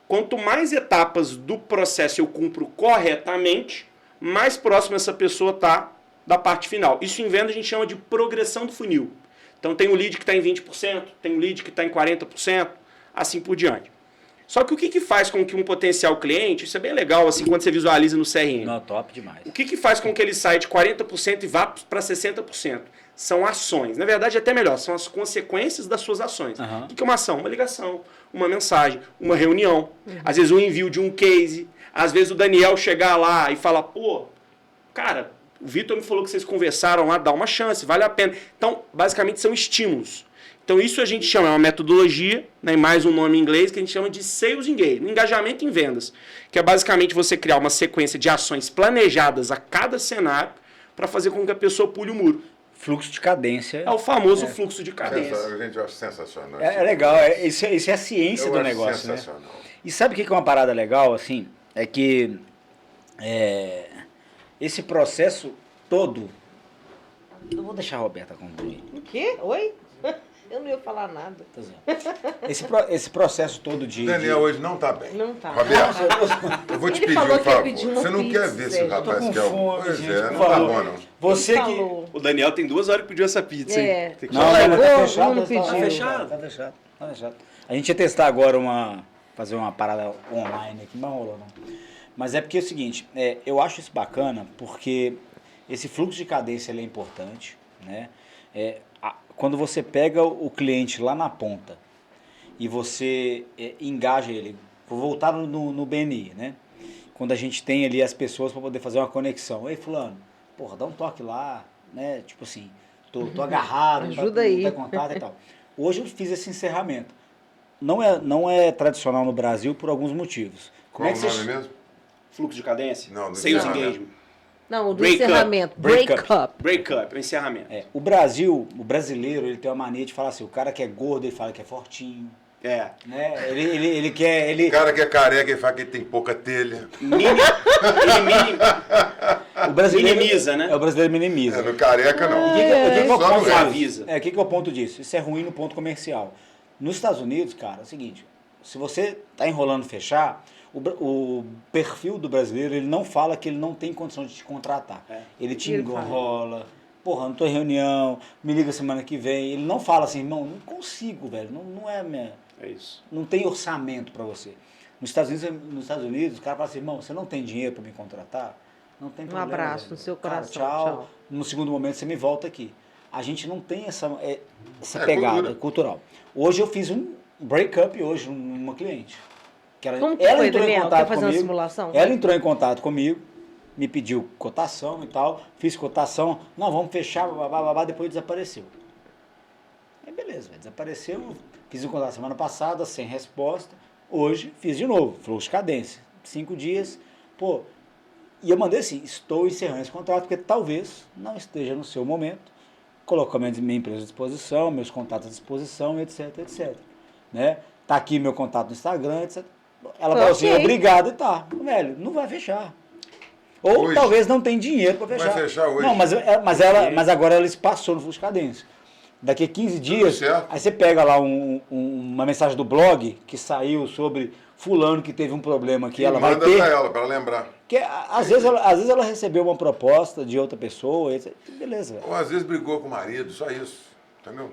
Quanto mais etapas do processo eu cumpro corretamente, mais próximo essa pessoa está da parte final. Isso em venda a gente chama de progressão do funil. Então tem o lead que está em 20%, tem o lead que está em 40%, assim por diante. Só que o que faz com que um potencial cliente, isso é bem legal, assim, quando você visualiza no CRM. Não, top demais. O que faz com que ele saia de 40% e vá para 60%? São ações. Na verdade, é até melhor, são as consequências das suas ações. O que é uma ação? Uma ligação, uma mensagem, uma reunião. Às vezes, um envio de um case. Às vezes, o Daniel chegar lá e falar, pô, cara, o Vitor me falou que vocês conversaram lá, dá uma chance, vale a pena. Então, basicamente, são estímulos. Então, isso a gente chama, é uma metodologia, né, e mais um nome em inglês, que a gente chama de Sales Engagement, engajamento em vendas, que é basicamente você criar uma sequência de ações planejadas a cada cenário para fazer com que a pessoa pule o muro. Fluxo de cadência. É o famoso fluxo de cadência. Gente, eu acho sensacional. É legal, isso é a ciência do negócio, né? E sabe o que é uma parada legal, assim? É que esse processo todo... Eu vou deixar a Roberta concluir. O quê? Oi? Eu não ia falar nada. Esse processo todo de... Daniel hoje não tá bem. Não tá. Roberto, eu vou te Ele pedir falou um que ia favor. pedir uma Você não pizza, quer ver se o gente. rapaz Tô com quer fome, Pois gente, é, por não tá favor. bom não. Você Ele que... falou. O Daniel tem 2 horas que pediu essa pizza, hein? É. Tem que Não, falar. mas Chegou, tá fechado, não tá pediu. fechado. Tá fechado. A gente ia testar agora fazer uma parada online aqui, mas não rolou não. Mas é porque é o seguinte, eu acho isso bacana porque esse fluxo de cadência ele é importante, né? Quando você pega o cliente lá na ponta e você engaja ele, vou voltar no BNI, né? Quando a gente tem ali as pessoas para poder fazer uma conexão. Ei, fulano, porra, dá um toque lá, né? Tipo assim, tô agarrado, Ajuda aí. não tá contato e tal. Hoje eu fiz esse encerramento. Não é tradicional no Brasil por alguns motivos. Qual é o que nome mesmo? Fluxo de cadência? Não, do Sales encerramento. Engagement. Não, o do Break up. encerramento. Break Break up. up. Break up, o encerramento. o brasileiro, ele tem uma mania de falar assim, o cara que é gordo, ele fala que é fortinho, né? Ele quer... O cara que é careca e fala que ele tem pouca telha. O brasileiro Minimiza, né? O brasileiro minimiza. No careca não. O que é o Só no ponto resto. disso? O que é o ponto disso? Isso é ruim no ponto comercial. Nos Estados Unidos, cara, é o seguinte, se você tá enrolando fechar, o perfil do brasileiro, ele não fala que ele não tem condição de te contratar. Ele te enrola, porra, não tô em reunião, me liga semana que vem. Ele não fala assim, irmão, não consigo, velho, não é minha... É isso. Não tem orçamento para você. Nos Estados Unidos, o cara fala assim, irmão, você não tem dinheiro para me contratar? Não tem problema. abraço velho. no seu Cara, coração, tchau. No segundo momento você me volta aqui. A gente não tem essa pegada cultural. Hoje eu fiz um break-up hoje numa cliente. Que Como que ela foi, entrou em Daniel? contato Quer fazer uma comigo. simulação? Ela entrou em contato comigo, me pediu cotação e tal, fiz cotação, não, vamos fechar, babá, depois desapareceu. Aí beleza, desapareceu, fiz o contato semana passada, sem resposta, hoje fiz de novo, fluxo de cadência, 5 dias, pô, e eu mandei assim, estou encerrando esse contrato porque talvez não esteja no seu momento, colocou minha empresa à disposição, meus contatos à disposição, etc, etc, né? Tá aqui meu contato no Instagram, etc. Ela falou assim, obrigado e tá. Velho, não vai fechar. Ou Hoje. talvez não tem dinheiro para fechar. Vai fechar hoje. Não, mas agora ela se passou no fluxo de cadência. Daqui a 15 dias, certo. aí você pega lá uma mensagem do blog que saiu sobre fulano que teve um problema que ela vai Manda ter. pra ela, pra ela lembrar. Que, às vezes ela recebeu uma proposta de outra pessoa, etc. Beleza, velho. Ou às vezes brigou com o marido, só isso. Entendeu?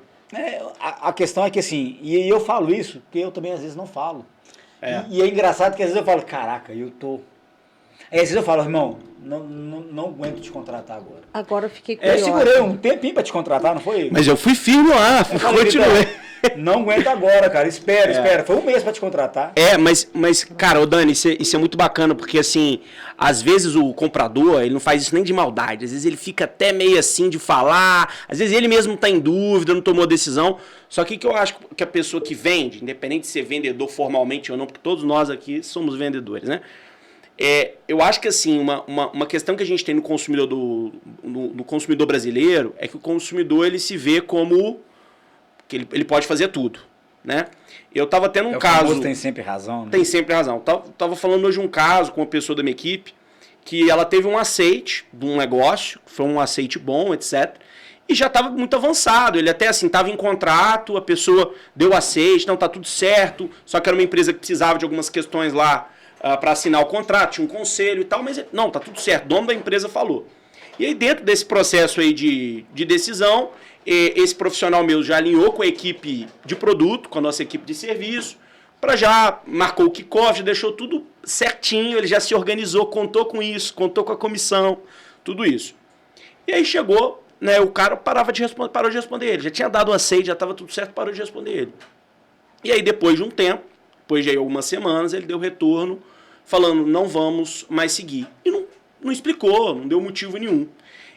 A questão é que assim, e eu falo isso, porque eu também às vezes não falo. E é engraçado que às vezes eu falo, caraca, eu tô... Aí às vezes eu falo, irmão, não aguento te contratar agora. Agora eu fiquei Eu curiosa. segurei um tempinho pra te contratar, não foi? Mas eu fui firme lá, Eu falei, continuei. Vitor, não aguento agora, cara, espera. Foi um mês pra te contratar. Mas, cara, ô Dani, isso é muito bacana, porque assim, às vezes o comprador, ele não faz isso nem de maldade, às vezes ele fica até meio assim de falar, às vezes ele mesmo tá em dúvida, não tomou decisão, só que eu acho que a pessoa que vende, independente de ser vendedor formalmente ou não, porque todos nós aqui somos vendedores, né? Eu acho que assim, uma questão que a gente tem no consumidor no consumidor brasileiro é que o consumidor ele se vê como que ele pode fazer tudo, né? Eu tava tendo um caso... Tem sempre razão, né? Tem sempre razão. Tava falando hoje um caso com uma pessoa da minha equipe que ela teve um aceite de um negócio, foi um aceite bom, etc. E já estava muito avançado. Ele até assim, estava em contrato, a pessoa deu aceite, não, tá tudo certo, só que era uma empresa que precisava de algumas questões lá para assinar o contrato, tinha um conselho e tal, mas não, tá tudo certo, o dono da empresa falou. E aí dentro desse processo aí de decisão, esse profissional meu já alinhou com a equipe de produto, com a nossa equipe de serviço, para já marcou o kickoff, já deixou tudo certinho, ele já se organizou, contou com isso, contou com a comissão, tudo isso. E aí chegou, né, o cara parou de responder ele, já tinha dado uma aceite, já estava tudo certo, parou de responder ele. E aí depois de um tempo, depois de aí algumas semanas, ele deu retorno falando, não vamos mais seguir. E não explicou, não deu motivo nenhum.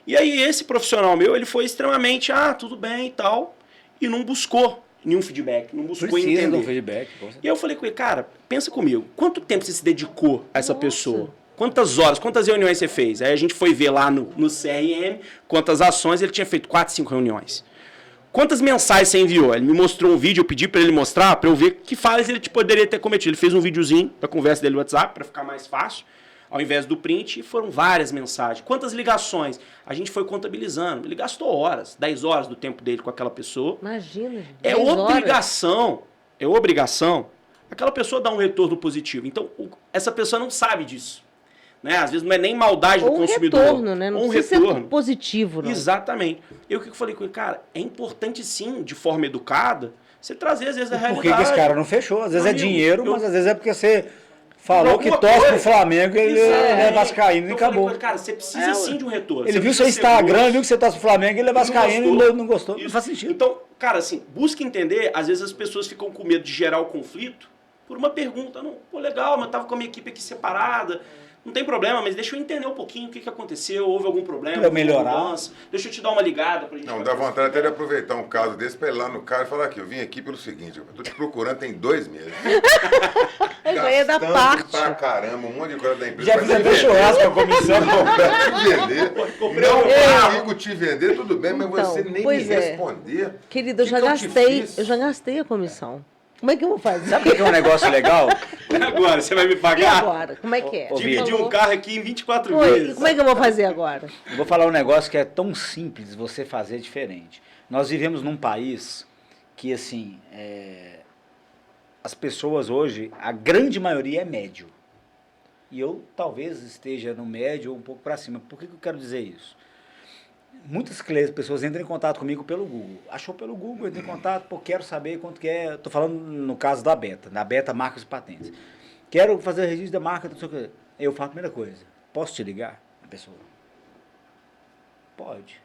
E aí esse profissional meu, ele foi extremamente, tudo bem e tal, e não buscou nenhum feedback, não buscou Precisa entender. de um feedback. E aí eu falei com ele, cara, pensa comigo, quanto tempo você se dedicou a essa pessoa? Quantas horas, quantas reuniões você fez? Aí a gente foi ver lá no CRM quantas ações, ele tinha feito 4, 5 reuniões. Quantas mensagens você enviou? Ele me mostrou um vídeo, eu pedi para ele mostrar, para eu ver que falhas ele poderia ter cometido. Ele fez um videozinho da conversa dele no WhatsApp, para ficar mais fácil, ao invés do print, e foram várias mensagens. Quantas ligações? A gente foi contabilizando. Ele gastou horas, 10 horas do tempo dele com aquela pessoa. Imagina. É 10 horas. obrigação aquela pessoa dar um retorno positivo. Então, essa pessoa não sabe disso. Né? Às vezes não é nem maldade do consumidor. Retorno, né? Não ou um precisa retorno. ser positivo, não. Exatamente. Eu que falei com ele, cara, é importante sim, de forma educada, você trazer às vezes a Por realidade. que esse cara não fechou? Às vezes é Amigo, dinheiro, mas às vezes é porque você falou que Alguma torce coisa. pro Flamengo e ele é vascaíno e Então, eu falei acabou. com ele, cara, você precisa sim de um retorno. Ele Você viu seu precisa ser Instagram, grosso. viu que você torce pro Flamengo e ele é vascaíno e não gostou. Não Isso. faz sentido. Então, cara, assim, busca entender, às vezes as pessoas ficam com medo de gerar o conflito por uma pergunta. Não, pô, legal, mas eu tava com a minha equipe aqui separada. Não tem problema, mas deixa eu entender um pouquinho o que aconteceu, houve algum problema, Pra eu melhorar. alguma mudança. Deixa eu te dar uma ligada pra gente. Não, dá vontade até de aproveitar um caso desse pra ir lá no cara e falar aqui, eu vim aqui pelo seguinte, eu tô te procurando tem 2 meses. Eu já ia dar Gastando parte. pra caramba, um monte de coisa da empresa. Já pra fiz te até vender, churrasco com a comissão. pra te vender. comprei Não um consigo te vender, tudo bem, mas Então, você nem me pois é. responder. Querido, eu Que já que eu te gastei, fiz? eu já gastei a comissão. Como é que eu vou fazer? Sabe o que é um negócio legal? Agora, você vai me E pagar? agora? Como é que é? Ô, Dividir Falou. um carro aqui em 24 Oi, vezes. e como é que eu vou fazer agora? Eu vou falar um negócio que é tão simples você fazer diferente. Nós vivemos num país que, assim, as pessoas hoje, a grande maioria é médio. E eu talvez esteja no médio ou um pouco para cima. Por que eu quero dizer isso? Muitas pessoas entram em contato comigo pelo Google. Achou pelo Google, entra em contato, pô, quero saber quanto que é. Estou falando no caso da Beta, na Beta Marcas e Patentes. Quero fazer registro da marca, não sei o que. Eu falo a primeira coisa, posso te ligar? A pessoa, pode.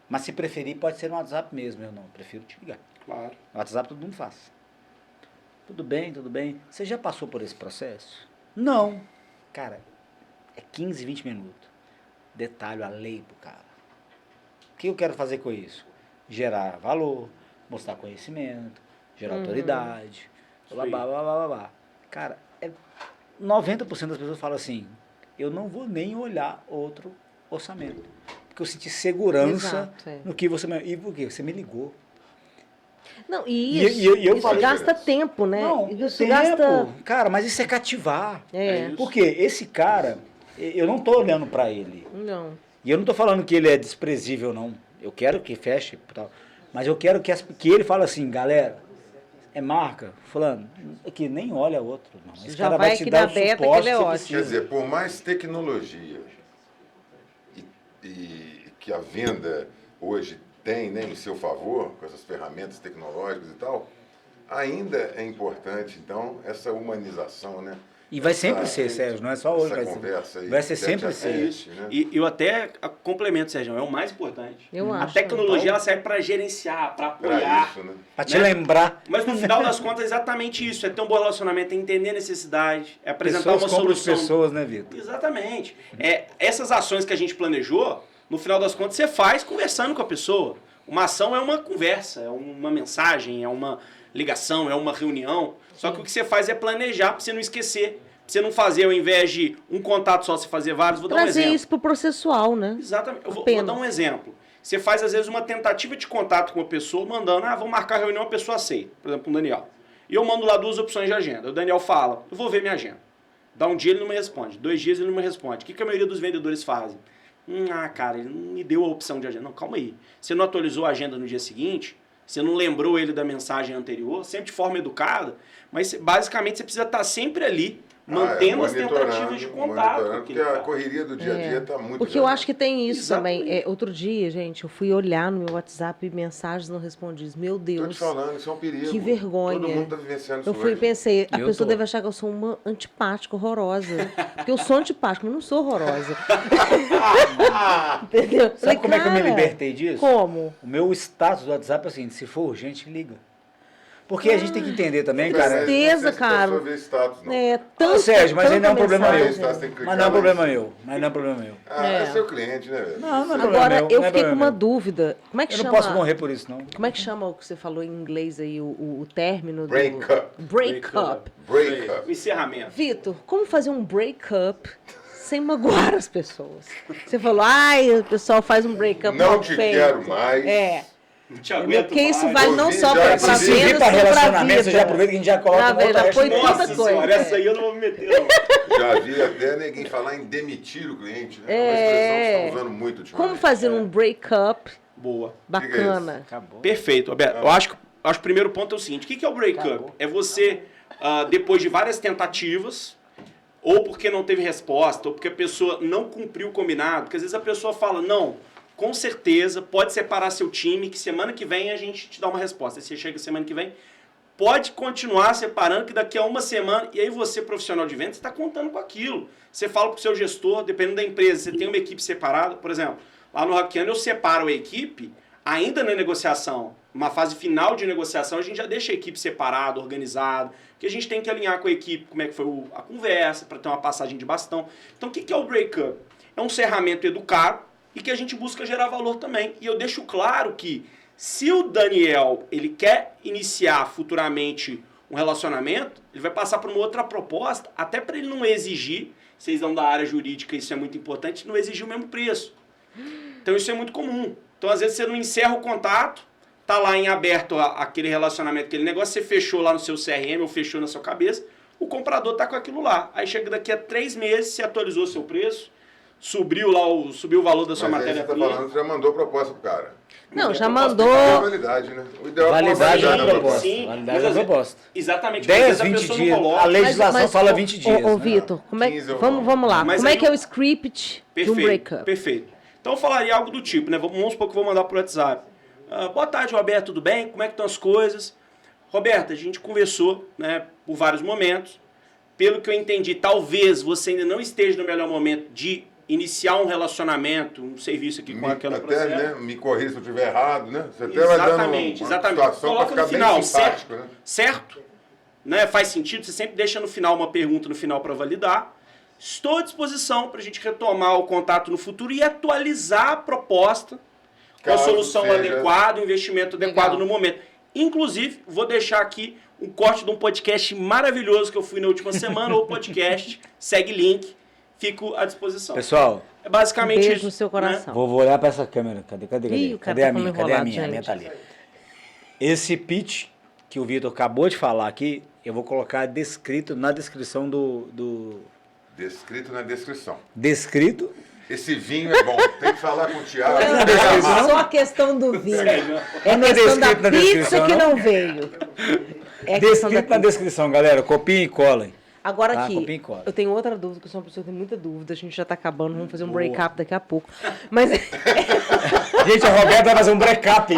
Mas se preferir, pode ser no WhatsApp mesmo. Eu não, prefiro te ligar. Claro. No WhatsApp todo mundo faz. Tudo bem, tudo bem. Você já passou por esse processo? Não. Cara, é 15, 20 minutos. Detalho a lei pro cara. O que eu quero fazer com isso? Gerar valor, mostrar conhecimento, gerar autoridade, blá, blá, blá, blá, blá, blá. Cara, 90% das pessoas falam assim, eu não vou nem olhar outro orçamento. Porque eu senti segurança Exato, no que você... E por quê? Você me ligou. Não, E isso falei, gasta tempo, né? Não, Isso tempo. gasta... Cara, mas isso é cativar. É. isso. Porque esse cara, eu não tô olhando pra ele. Não. E eu não tô falando que ele é desprezível, não. Eu quero que feche, tal. Mas eu quero que ele fale assim, galera, é marca, fulano, que nem olha outro. Não. Esse Já cara vai vai te aqui dar na o Beta, que suporte ele é que você ótimo. Quer precisa. dizer, por mais tecnologia e que a venda hoje tem, né, no seu favor, com essas ferramentas tecnológicas e tal, ainda é importante, então, essa humanização, né? E vai sempre ser, Sérgio, não é só hoje. Essa conversa aí, Vai ser tete sempre a ser. tete, né? E eu até complemento, Sérgio, é o mais importante. Eu A acho. tecnologia ela serve para gerenciar, para Pra apoiar. isso, né? Pra te né? lembrar. Mas no final das contas é exatamente isso, é ter um bom relacionamento, é entender a necessidade, é apresentar Pessoas uma compram de solução. pessoas, né, Vitor? Exatamente. Essas ações que a gente planejou, no final das contas você faz conversando com a pessoa. Uma ação é uma conversa, é uma mensagem, é uma ligação, é uma reunião. Só que o que você faz é planejar para você não esquecer. Pra você não fazer, ao invés de um contato só, você fazer vários. Vou dar um Trazer exemplo. isso pro processual, né? Exatamente. Eu vou Apenas. dar um exemplo. Você faz, às vezes, uma tentativa de contato com uma pessoa, mandando, vamos marcar a reunião, a pessoa aceita. Por exemplo, com o Daniel. E eu mando lá 2 opções de agenda. O Daniel fala, eu vou ver minha agenda. Dá um dia, ele não me responde. 2 dias, ele não me responde. O que a maioria dos vendedores fazem? Cara, ele não me deu a opção de agenda. Não, calma aí. Você não atualizou a agenda no dia seguinte? Você não lembrou ele da mensagem anterior? Sempre de forma educada. Mas, basicamente, você precisa estar sempre ali mantendo as tentativas de contato. Porque a correria do dia a dia está muito Porque eu grande. acho que tem isso Exatamente. também. Outro dia, gente, eu fui olhar no meu WhatsApp mensagens não respondidas. Meu Tô Deus, te falando, isso é um perigo. que vergonha. Todo mundo está vivenciando isso Eu fui e hoje. pensei, a Eu pessoa tô. deve achar que eu sou uma antipática, horrorosa. Porque eu sou antipática, mas não sou horrorosa. Entendeu? Sabe Falei, como é que eu me cara, libertei disso? Como? O meu status do WhatsApp é assim, se for urgente, liga. Porque a gente tem que entender também, Mas cara. não certeza, sei se cara. pessoa vê status, não. É, Ah, tanta, Sérgio, mas aí não é um tanta problema meu. mensagem. Você tem que clicar Mas não é um lá em problema cima. meu. Mas não é um problema meu. É seu cliente, né, velho? Não é problema Agora, meu. eu não é fiquei com problema uma meu. dúvida. Como é que Eu chama? não posso morrer por isso, não. Como é que chama o que você falou em inglês aí, o término Break do... up. Break up. Break up. O encerramento. Vitor, como fazer um break up sem magoar as pessoas? Você falou, ai, o pessoal faz um break up Não mal te feito. quero mais. É. Não te aguento Porque isso mais. vale não Ouvi, só já para existe. pra Se servir vendas, pra como pra relacionamento, você vida. já aproveita que a gente já coloca Já uma outra já foi hashtag. tanta Nossa coisa. senhora, essa aí eu não vou me meter, não. Já vi até ninguém falar em demitir o cliente, né? É uma É. expressão que estão usando muito ultimamente. Como fazer um break up Boa. bacana? Acabou. Perfeito, Roberto. Eu acho que o primeiro ponto é o seguinte: o que é o break-up? É você, depois de várias tentativas, ou porque não teve resposta, ou porque a pessoa não cumpriu o combinado, porque às vezes a pessoa fala, não, com certeza, pode separar seu time, que semana que vem a gente te dá uma resposta. Aí você chega semana que vem, pode continuar separando, que daqui a uma semana, e aí você, profissional de vendas, está contando com aquilo. Você fala para o seu gestor, dependendo da empresa, você tem uma equipe separada, por exemplo, lá no Hackeando eu separo a equipe, ainda na negociação, uma fase final de negociação, a gente já deixa a equipe separada, organizada, porque a gente tem que alinhar com a equipe como é que foi a conversa, para ter uma passagem de bastão. Então, o que é o break-up? É um cerramento educado e que a gente busca gerar valor também. E eu deixo claro que se o Daniel ele quer iniciar futuramente um relacionamento, ele vai passar por uma outra proposta, até para ele não exigir, vocês são da área jurídica, isso é muito importante, não exigir o mesmo preço. Então isso é muito comum. Então às vezes você não encerra o contato, tá lá em aberto aquele relacionamento, aquele negócio, você fechou lá no seu CRM ou fechou na sua cabeça, o comprador tá com aquilo lá. Aí chega daqui a 3 meses, você atualizou seu preço, subiu o valor da sua Mas aí você tá matéria-prima. falando que já mandou proposta pro cara. Não, já proposta mandou. É validade, né? O ideal é Validade uma da sim, proposta. sim. Validade Mas, da proposta. Exatamente. mas 10, às vezes a 20 pessoa não dias. coloca. A legislação fala ô, 20 dias. Ô, né? Vitor, como é 15 ou vamos lá. Mas Como é aí que é eu- o script de um Perfeito, break-up? perfeito. Então eu falaria algo do tipo, né? Vamos supor que eu vou mandar pro WhatsApp. Boa tarde, Roberto, tudo bem? Como é que estão as coisas? Roberto, a gente conversou, né, por vários momentos. Pelo que eu entendi, talvez você ainda não esteja no melhor momento de iniciar um relacionamento, um serviço aqui com aquela Até, processo. né, me corrija se eu estiver errado, né? Você até vai dando Exatamente, uma exatamente. situação para Coloca ficar no final, bem simpático, né? certo? Né? Faz sentido, você sempre deixa no final uma pergunta no final para validar. Estou à disposição para a gente retomar o contato no futuro e atualizar a proposta com a Caso solução seja- adequada, o investimento adequado Legal. no momento. Inclusive, vou deixar aqui um corte de um podcast maravilhoso que eu fui na última semana, ou podcast, segue link, fico à disposição. Pessoal, É basicamente Beijo isso. no seu né? coração. vou olhar para essa câmera. Cadê? Ih, o cara Cadê tá a minha? falando Cadê a enrolado, minha? A minha gente. tá ali. Esse pitch que o Vitor acabou de falar aqui, eu vou colocar descrito na descrição do... Descrito na descrição. Descrito? Esse vinho é bom. Tem que falar com o Thiago. Não, Tem que é amar. só a questão do vinho. É Não é questão da descrito na pizza descrição, que não? não veio. É questão da Descrito na pizza. descrição, galera. Copiem e colem. Agora Tá, aqui, copia e cola. eu tenho outra dúvida, que eu sou uma pessoa que tem muita dúvida, a gente já tá acabando, vamos fazer um break-up daqui a pouco. Mas Gente, a Roberta vai fazer um break-up.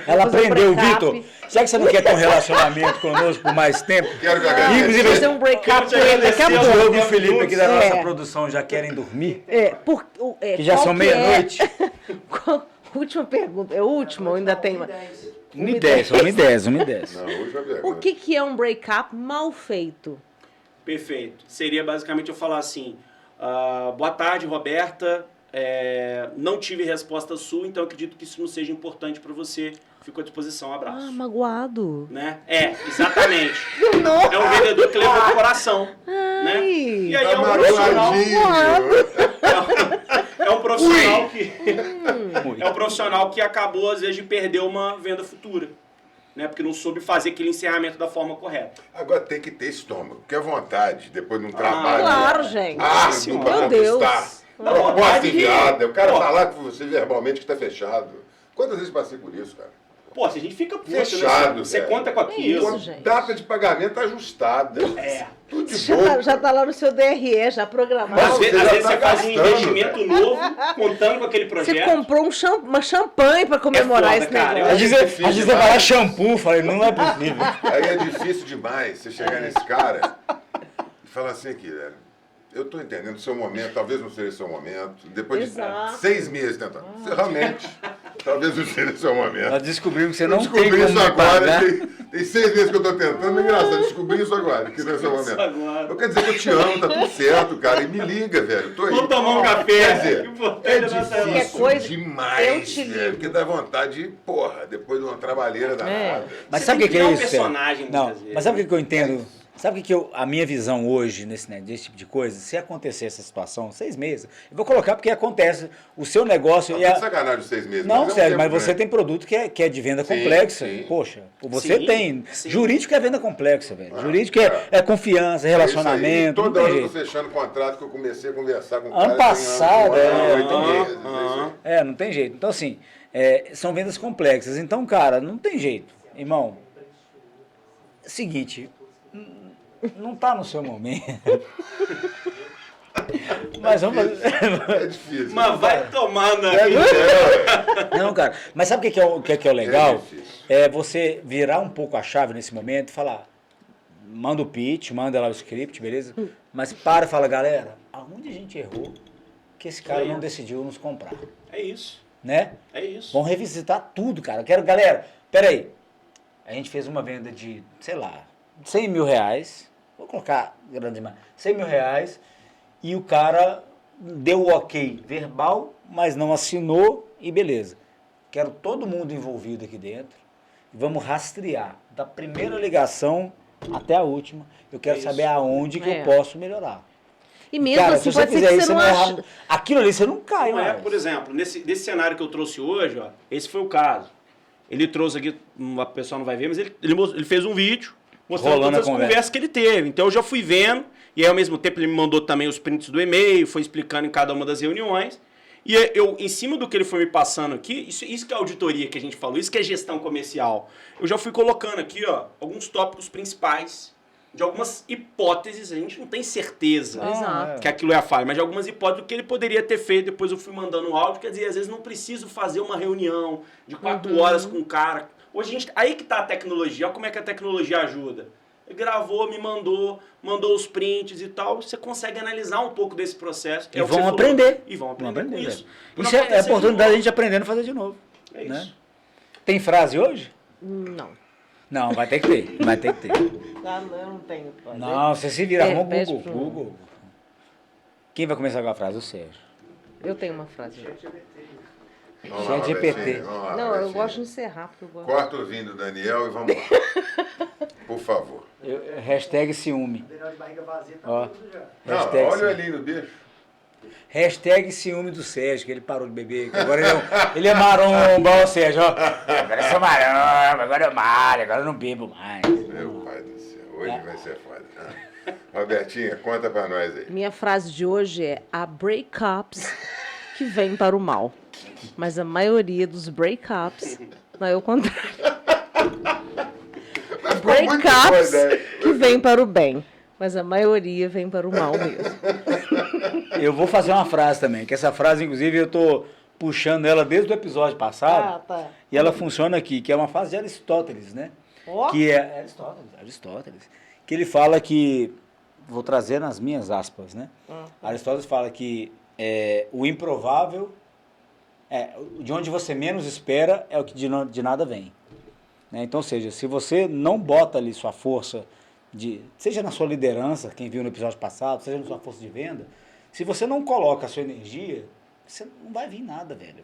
Ela Fazer um aprendeu, break-up. Vitor. Será que você não quer ter um relacionamento conosco por mais tempo? Quero que agradeça. Inclusive, fazer um break-up Quero te com ele daqui a agradecer, o pouco. Diogo e o Felipe aqui da nossa É. produção já querem dormir. Que já são meia-noite. Última pergunta. É a última ou ainda tem uma? 1h10, 1h10. Não, hoje vai ver. O que é um break-up mal feito? Perfeito. Seria basicamente eu falar assim: boa tarde, Roberta. Não tive resposta sua, então acredito que isso não seja importante para você. Fico à disposição. Um abraço. Ah, magoado. Né? Exatamente. É um vendedor que levou pro coração. Né? E aí Tá é um profissional. magoadinho. É um profissional que. É um profissional que acabou, às vezes, de perder uma venda futura. Né? Porque não soube fazer aquele encerramento da forma correta. Agora tem que ter estômago, porque é vontade, depois de um trabalho. Claro, gente. Árduo pra Meu Deus. conquistar. Não, Proposta vontade enviada. O cara Ó. falar com você verbalmente que está fechado. Quantas vezes passei por isso, cara? Pô, se a gente fica puto, Fechado, né? Você velho. conta com aquilo. isso, Com gente. data de pagamento ajustada. É. Tudo de Já boa. tá, já tá lá no seu DRE, já programado. Às Você vezes, já tá você faz um gastando, investimento novo, contando com aquele Você projeto. comprou uma champanhe pra comemorar foda, esse cara. negócio. Às vezes você vai lá shampoo, falei, não é possível. Aí é difícil demais você chegar nesse cara e falar assim aqui, velho. Eu tô entendendo o seu momento, talvez não seja o seu momento. Depois Exato. de 6 meses tentando. Você realmente, talvez não seja o seu momento. Nós descobrimos que você Eu não tem descobri como isso me agora, pagar. tem 6 meses que eu tô tentando, é engraçado, eu descobri isso agora, que não é o seu momento. agora. Eu quero dizer que eu te amo, tá tudo certo, cara, e me liga, velho, eu tô aí. Vamos tomar um café. Quer dizer, Que importante é a nossa difícil Qualquer coisa, demais, eu te velho, ligo. porque dá vontade de, porra, depois de uma trabalheira danada. Mas Você sabe o tem que que é criar um isso? Sérgio? personagem, Não, muitas vezes, mas sabe né? o que eu entendo? Sabe o que a minha visão hoje desse tipo de coisa? Se acontecer essa situação, 6 meses, eu vou colocar porque acontece o seu negócio Não, e tá de sacanagem os 6 meses. Não, é um sério, tempo mas você grande. tem produto que é de venda Sim, complexa. sim. Poxa, você Sim, tem. sim. Jurídico é venda complexa, velho. Jurídico é. é confiança, relacionamento. É isso aí. Toda não hora tem eu tô jeito. fechando contrato que eu comecei a conversar com o Ano cara. passado, tem é. 8 meses. É isso aí. Não tem jeito. Então, assim, são vendas complexas. Então, cara, não tem jeito. Irmão, seguinte, não tá no seu momento. Mas vamos fazer. É difícil. Mas vai tomando É, aí. Não, cara. Mas sabe o que é o legal? difícil. É você virar um pouco a chave nesse momento e falar, manda o pitch, manda lá o script, beleza? Mas para e fala, galera, aonde a gente errou que esse cara não decidiu nos comprar, É isso. né? É isso. Vamos revisitar tudo, cara. Eu quero, galera, peraí. A gente fez uma venda de, sei lá, 100 mil reais. Vou colocar grande demais. 100 mil reais. E o cara deu o ok verbal, mas não assinou e beleza. Quero todo mundo envolvido aqui dentro. Vamos rastrear da primeira ligação até a última. Eu quero isso. saber aonde que É. eu posso melhorar. E mesmo Cara, assim, se você pode ser fizer que isso, você você não não ache. errar. Aquilo ali você não cai, Não é, mais. por exemplo, nesse cenário que eu trouxe hoje, ó, esse foi o caso. Ele trouxe aqui, a pessoa não vai ver, mas ele fez um vídeo mostrando Rolando todas a as conversa. conversas que ele teve. Então eu já fui vendo, e aí ao mesmo tempo ele me mandou também os prints do e-mail, foi explicando em cada uma das reuniões. E eu, em cima do que ele foi me passando aqui, isso que é auditoria que a gente falou, isso que é gestão comercial. Eu já fui colocando aqui, ó, alguns tópicos principais de algumas hipóteses, a gente não tem certeza Exato. que aquilo é a falha, mas de algumas hipóteses do que ele poderia ter feito, depois eu fui mandando um áudio, quer dizer, às vezes não preciso fazer uma reunião de 4 horas com o cara. Hoje a gente, aí que tá a tecnologia, olha como é que a tecnologia ajuda. Ele gravou, me mandou os prints e tal, você consegue analisar um pouco desse processo. E o que você vão falou. aprender. E vão aprender com isso. Pra Isso não é a acontecer oportunidade de da novo. gente aprendendo a fazer de novo. É né? isso. Tem frase hoje? Não. Não, vai ter que ter. Vai ter que ter. Ah, não tenho. pode. Não, você se vira, arruma o pede Google, pro- Google. Quem vai começar com a frase? O Sérgio. Eu tenho uma frase. Vamos lá, Chat GPT. Robertinho, vamos lá, Não, eu Robertinho. gosto de encerrar, porque eu gosto. Corta o vinho do Daniel e vamos lá. Por favor. Hashtag ciúme. Daniel de barriga vazia tá Ó. tudo já. Não, Hashtag olha o ciúme. olhinho do bicho. Hashtag ciúme do Sérgio, que ele parou de beber. Que agora ele é maromba, ó, Sérgio. Ó. Agora eu sou maromba, agora eu malho, agora eu não bebo mais. Meu pai do céu, hoje vai ser foda. Robertinha, conta pra nós aí. Minha frase de hoje é: há breakups que vêm para o mal, mas a maioria dos breakups não é o contrário. Mas ficou muito boa a Breakups ideia. que vêm para o bem, mas a maioria vem para o mal mesmo. Eu vou fazer uma frase também, que essa frase, inclusive, eu tô puxando ela desde o episódio passado. tá. E ela funciona aqui, que é uma frase de Aristóteles, né? Ó. Que é Aristóteles, que ele fala que, vou trazer nas minhas aspas, né? Aristóteles fala que o improvável, de onde você menos espera, é o que de nada vem. Né? Então, ou seja, se você não bota ali sua força, seja na sua liderança, quem viu no episódio passado, seja na sua força de venda, se você não coloca a sua energia, você não vai vir nada, velho.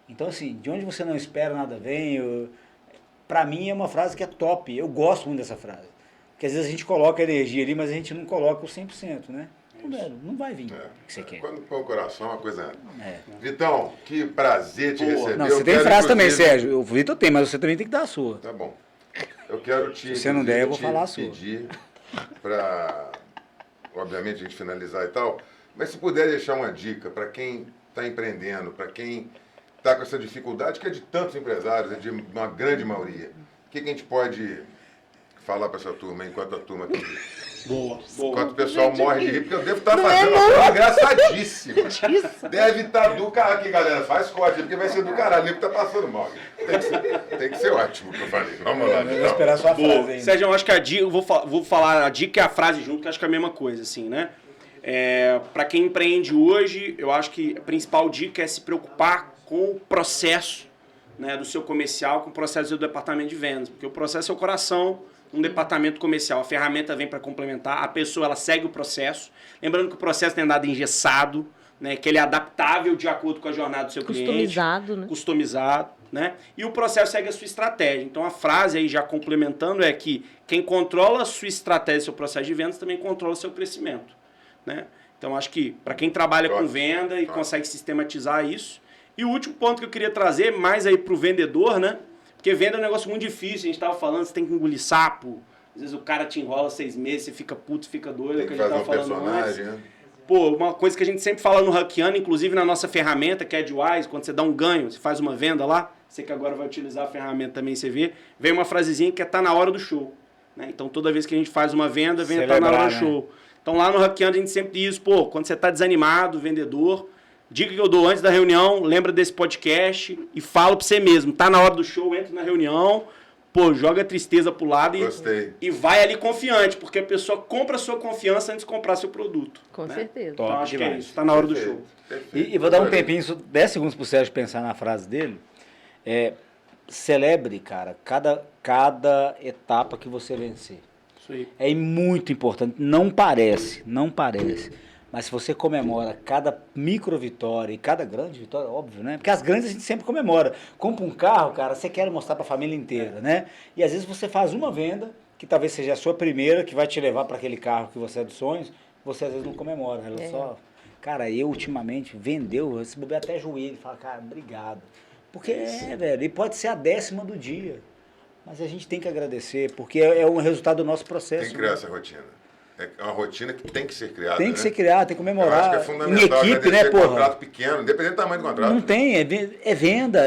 Então, assim, de onde você não espera nada vem, pra mim é uma frase que é top. Eu gosto muito dessa frase. Porque às vezes a gente coloca a energia ali, mas a gente não coloca o 100%, né? Então, velho, não vai vir o que você quer. Quando põe o coração, é uma coisa. É. Vitão, que prazer te receber. Não, Eu você tem quero, frase também, inclusive- Sérgio. O Vitor tem, mas você também tem que dar a sua. Tá bom. Eu quero te. Se você não der, eu vou falar a sua. Pedir para, obviamente, a gente finalizar e tal, mas se puder deixar uma dica para quem está empreendendo, para quem está com essa dificuldade, que é de tantos empresários, é de uma grande maioria. O que a gente pode falar para essa turma, enquanto a turma está aqui? Boa. Enquanto o pessoal morre de rir, porque eu devo estar fazendo uma coisa engraçadíssima. Deve estar do caralho. Aqui, galera, faz corte, porque vai ser do caralho. Nem que tá passando mal. Tem que ser ótimo o que eu falei. Vamos lá. Eu vou Então. esperar sua frase ainda. Sérgio, eu acho que a dica, eu vou falar a dica e a frase junto, que eu acho que é a mesma coisa, assim, né? Para quem empreende hoje, eu acho que a principal dica é se preocupar com o processo, né, do seu comercial, com o processo do departamento de vendas, porque o processo é o coração um departamento comercial. A ferramenta vem para complementar, a pessoa ela segue o processo. Lembrando que o processo não é nada engessado, né, que ele é adaptável de acordo com a jornada do seu cliente. Customizado, né? Customizado, né? E o processo segue a sua estratégia. Então a frase aí, já complementando, é que quem controla a sua estratégia, seu processo de vendas, também controla o seu crescimento, né? Então acho que para quem trabalha com venda e consegue sistematizar isso. E o último ponto que eu queria trazer, mais aí para o vendedor, né? Porque venda é um negócio muito difícil, a gente estava falando, você tem que engolir sapo, às vezes o cara te enrola 6 meses, você fica puto, fica doido, Tem que que a gente fazer estava um falando antes. personagem, né? Pô, uma coisa que a gente sempre fala no Hackeando, inclusive na nossa ferramenta, que é a AdWise, quando você dá um ganho, você faz uma venda lá, você que agora vai utilizar a ferramenta também, você vê, vem uma frasezinha que é tá na hora do show, né? Então toda vez que a gente faz uma venda, vem tá na hora do show. Então lá no Hackeando a gente sempre diz, pô, quando você tá desanimado, vendedor, dica que eu dou antes da reunião, lembra desse podcast e fala pra você mesmo, tá na hora do show, entra na reunião, pô, joga a tristeza pro lado e vai ali confiante, porque a pessoa compra a sua confiança antes de comprar seu produto. Com né? certeza. Então Top acho que é demais. isso, tá na hora do show. E vou dar um tempinho, 10 segundos pro Sérgio pensar na frase dele. Celebre, cara, cada etapa que você vencer. Isso aí. É muito importante. Não parece. Mas se você comemora cada micro vitória e cada grande vitória, óbvio, né? Porque as grandes a gente sempre comemora. Compra um carro, cara, você quer mostrar para a família inteira, né? E às vezes você faz uma venda, que talvez seja a sua primeira, que vai te levar para aquele carro que você é dos sonhos, você às vezes não comemora. Ela só... Cara, eu ultimamente vendeu, eu se bobear até joelho, fala, cara, obrigado. Porque velho, e pode ser a 10ª do dia. Mas a gente tem que agradecer, porque é um resultado do nosso processo. Tem que criar essa rotina. É uma rotina que tem que ser criada. Tem que ser criada, tem que comemorar. Eu acho que é fundamental. Em equipe, né, porra? Contrato pequeno, independente do tamanho do contrato. Não tem, é venda,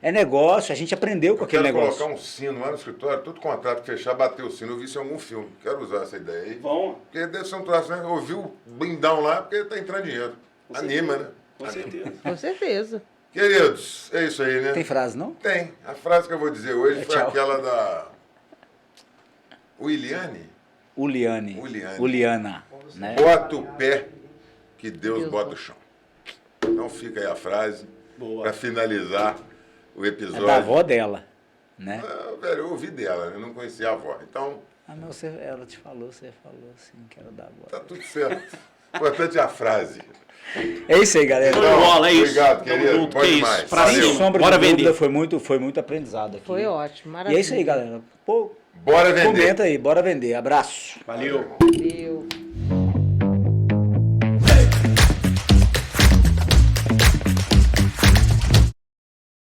é negócio, a gente aprendeu com aquele negócio. Colocar um sino lá no escritório, todo contrato que fechar, bater o sino. Eu vi isso em algum filme. Quero usar essa ideia aí. Bom. Porque deve ser um troço, né? Ouviu o blindão lá, porque tá entrando dinheiro. Anima, né? Com certeza. Com certeza. Queridos, é isso aí, né? Tem frase, não? Tem. A frase que eu vou dizer hoje foi tchau. aquela da Uliane. Uliana, né? Bota o pé que Deus bota o chão. Então fica aí a frase para finalizar o É episódio. da avó dela, né? Velho, eu ouvi dela, eu não conhecia a avó. Então, Ah, não, ela te falou, você falou assim, que era da avó. tá tudo certo. O importante é a frase. É isso aí, galera. Show de bola, é isso. Obrigado, Tamo querido. junto, Bom que demais. isso. Pra Sem cima. sombra Bora de dúvida, vender. foi muito aprendizado aqui. Foi ótimo, E maravilha. é isso aí, galera. Pô, Bora vender. comenta aí, bora vender. Abraço. Valeu. Valeu.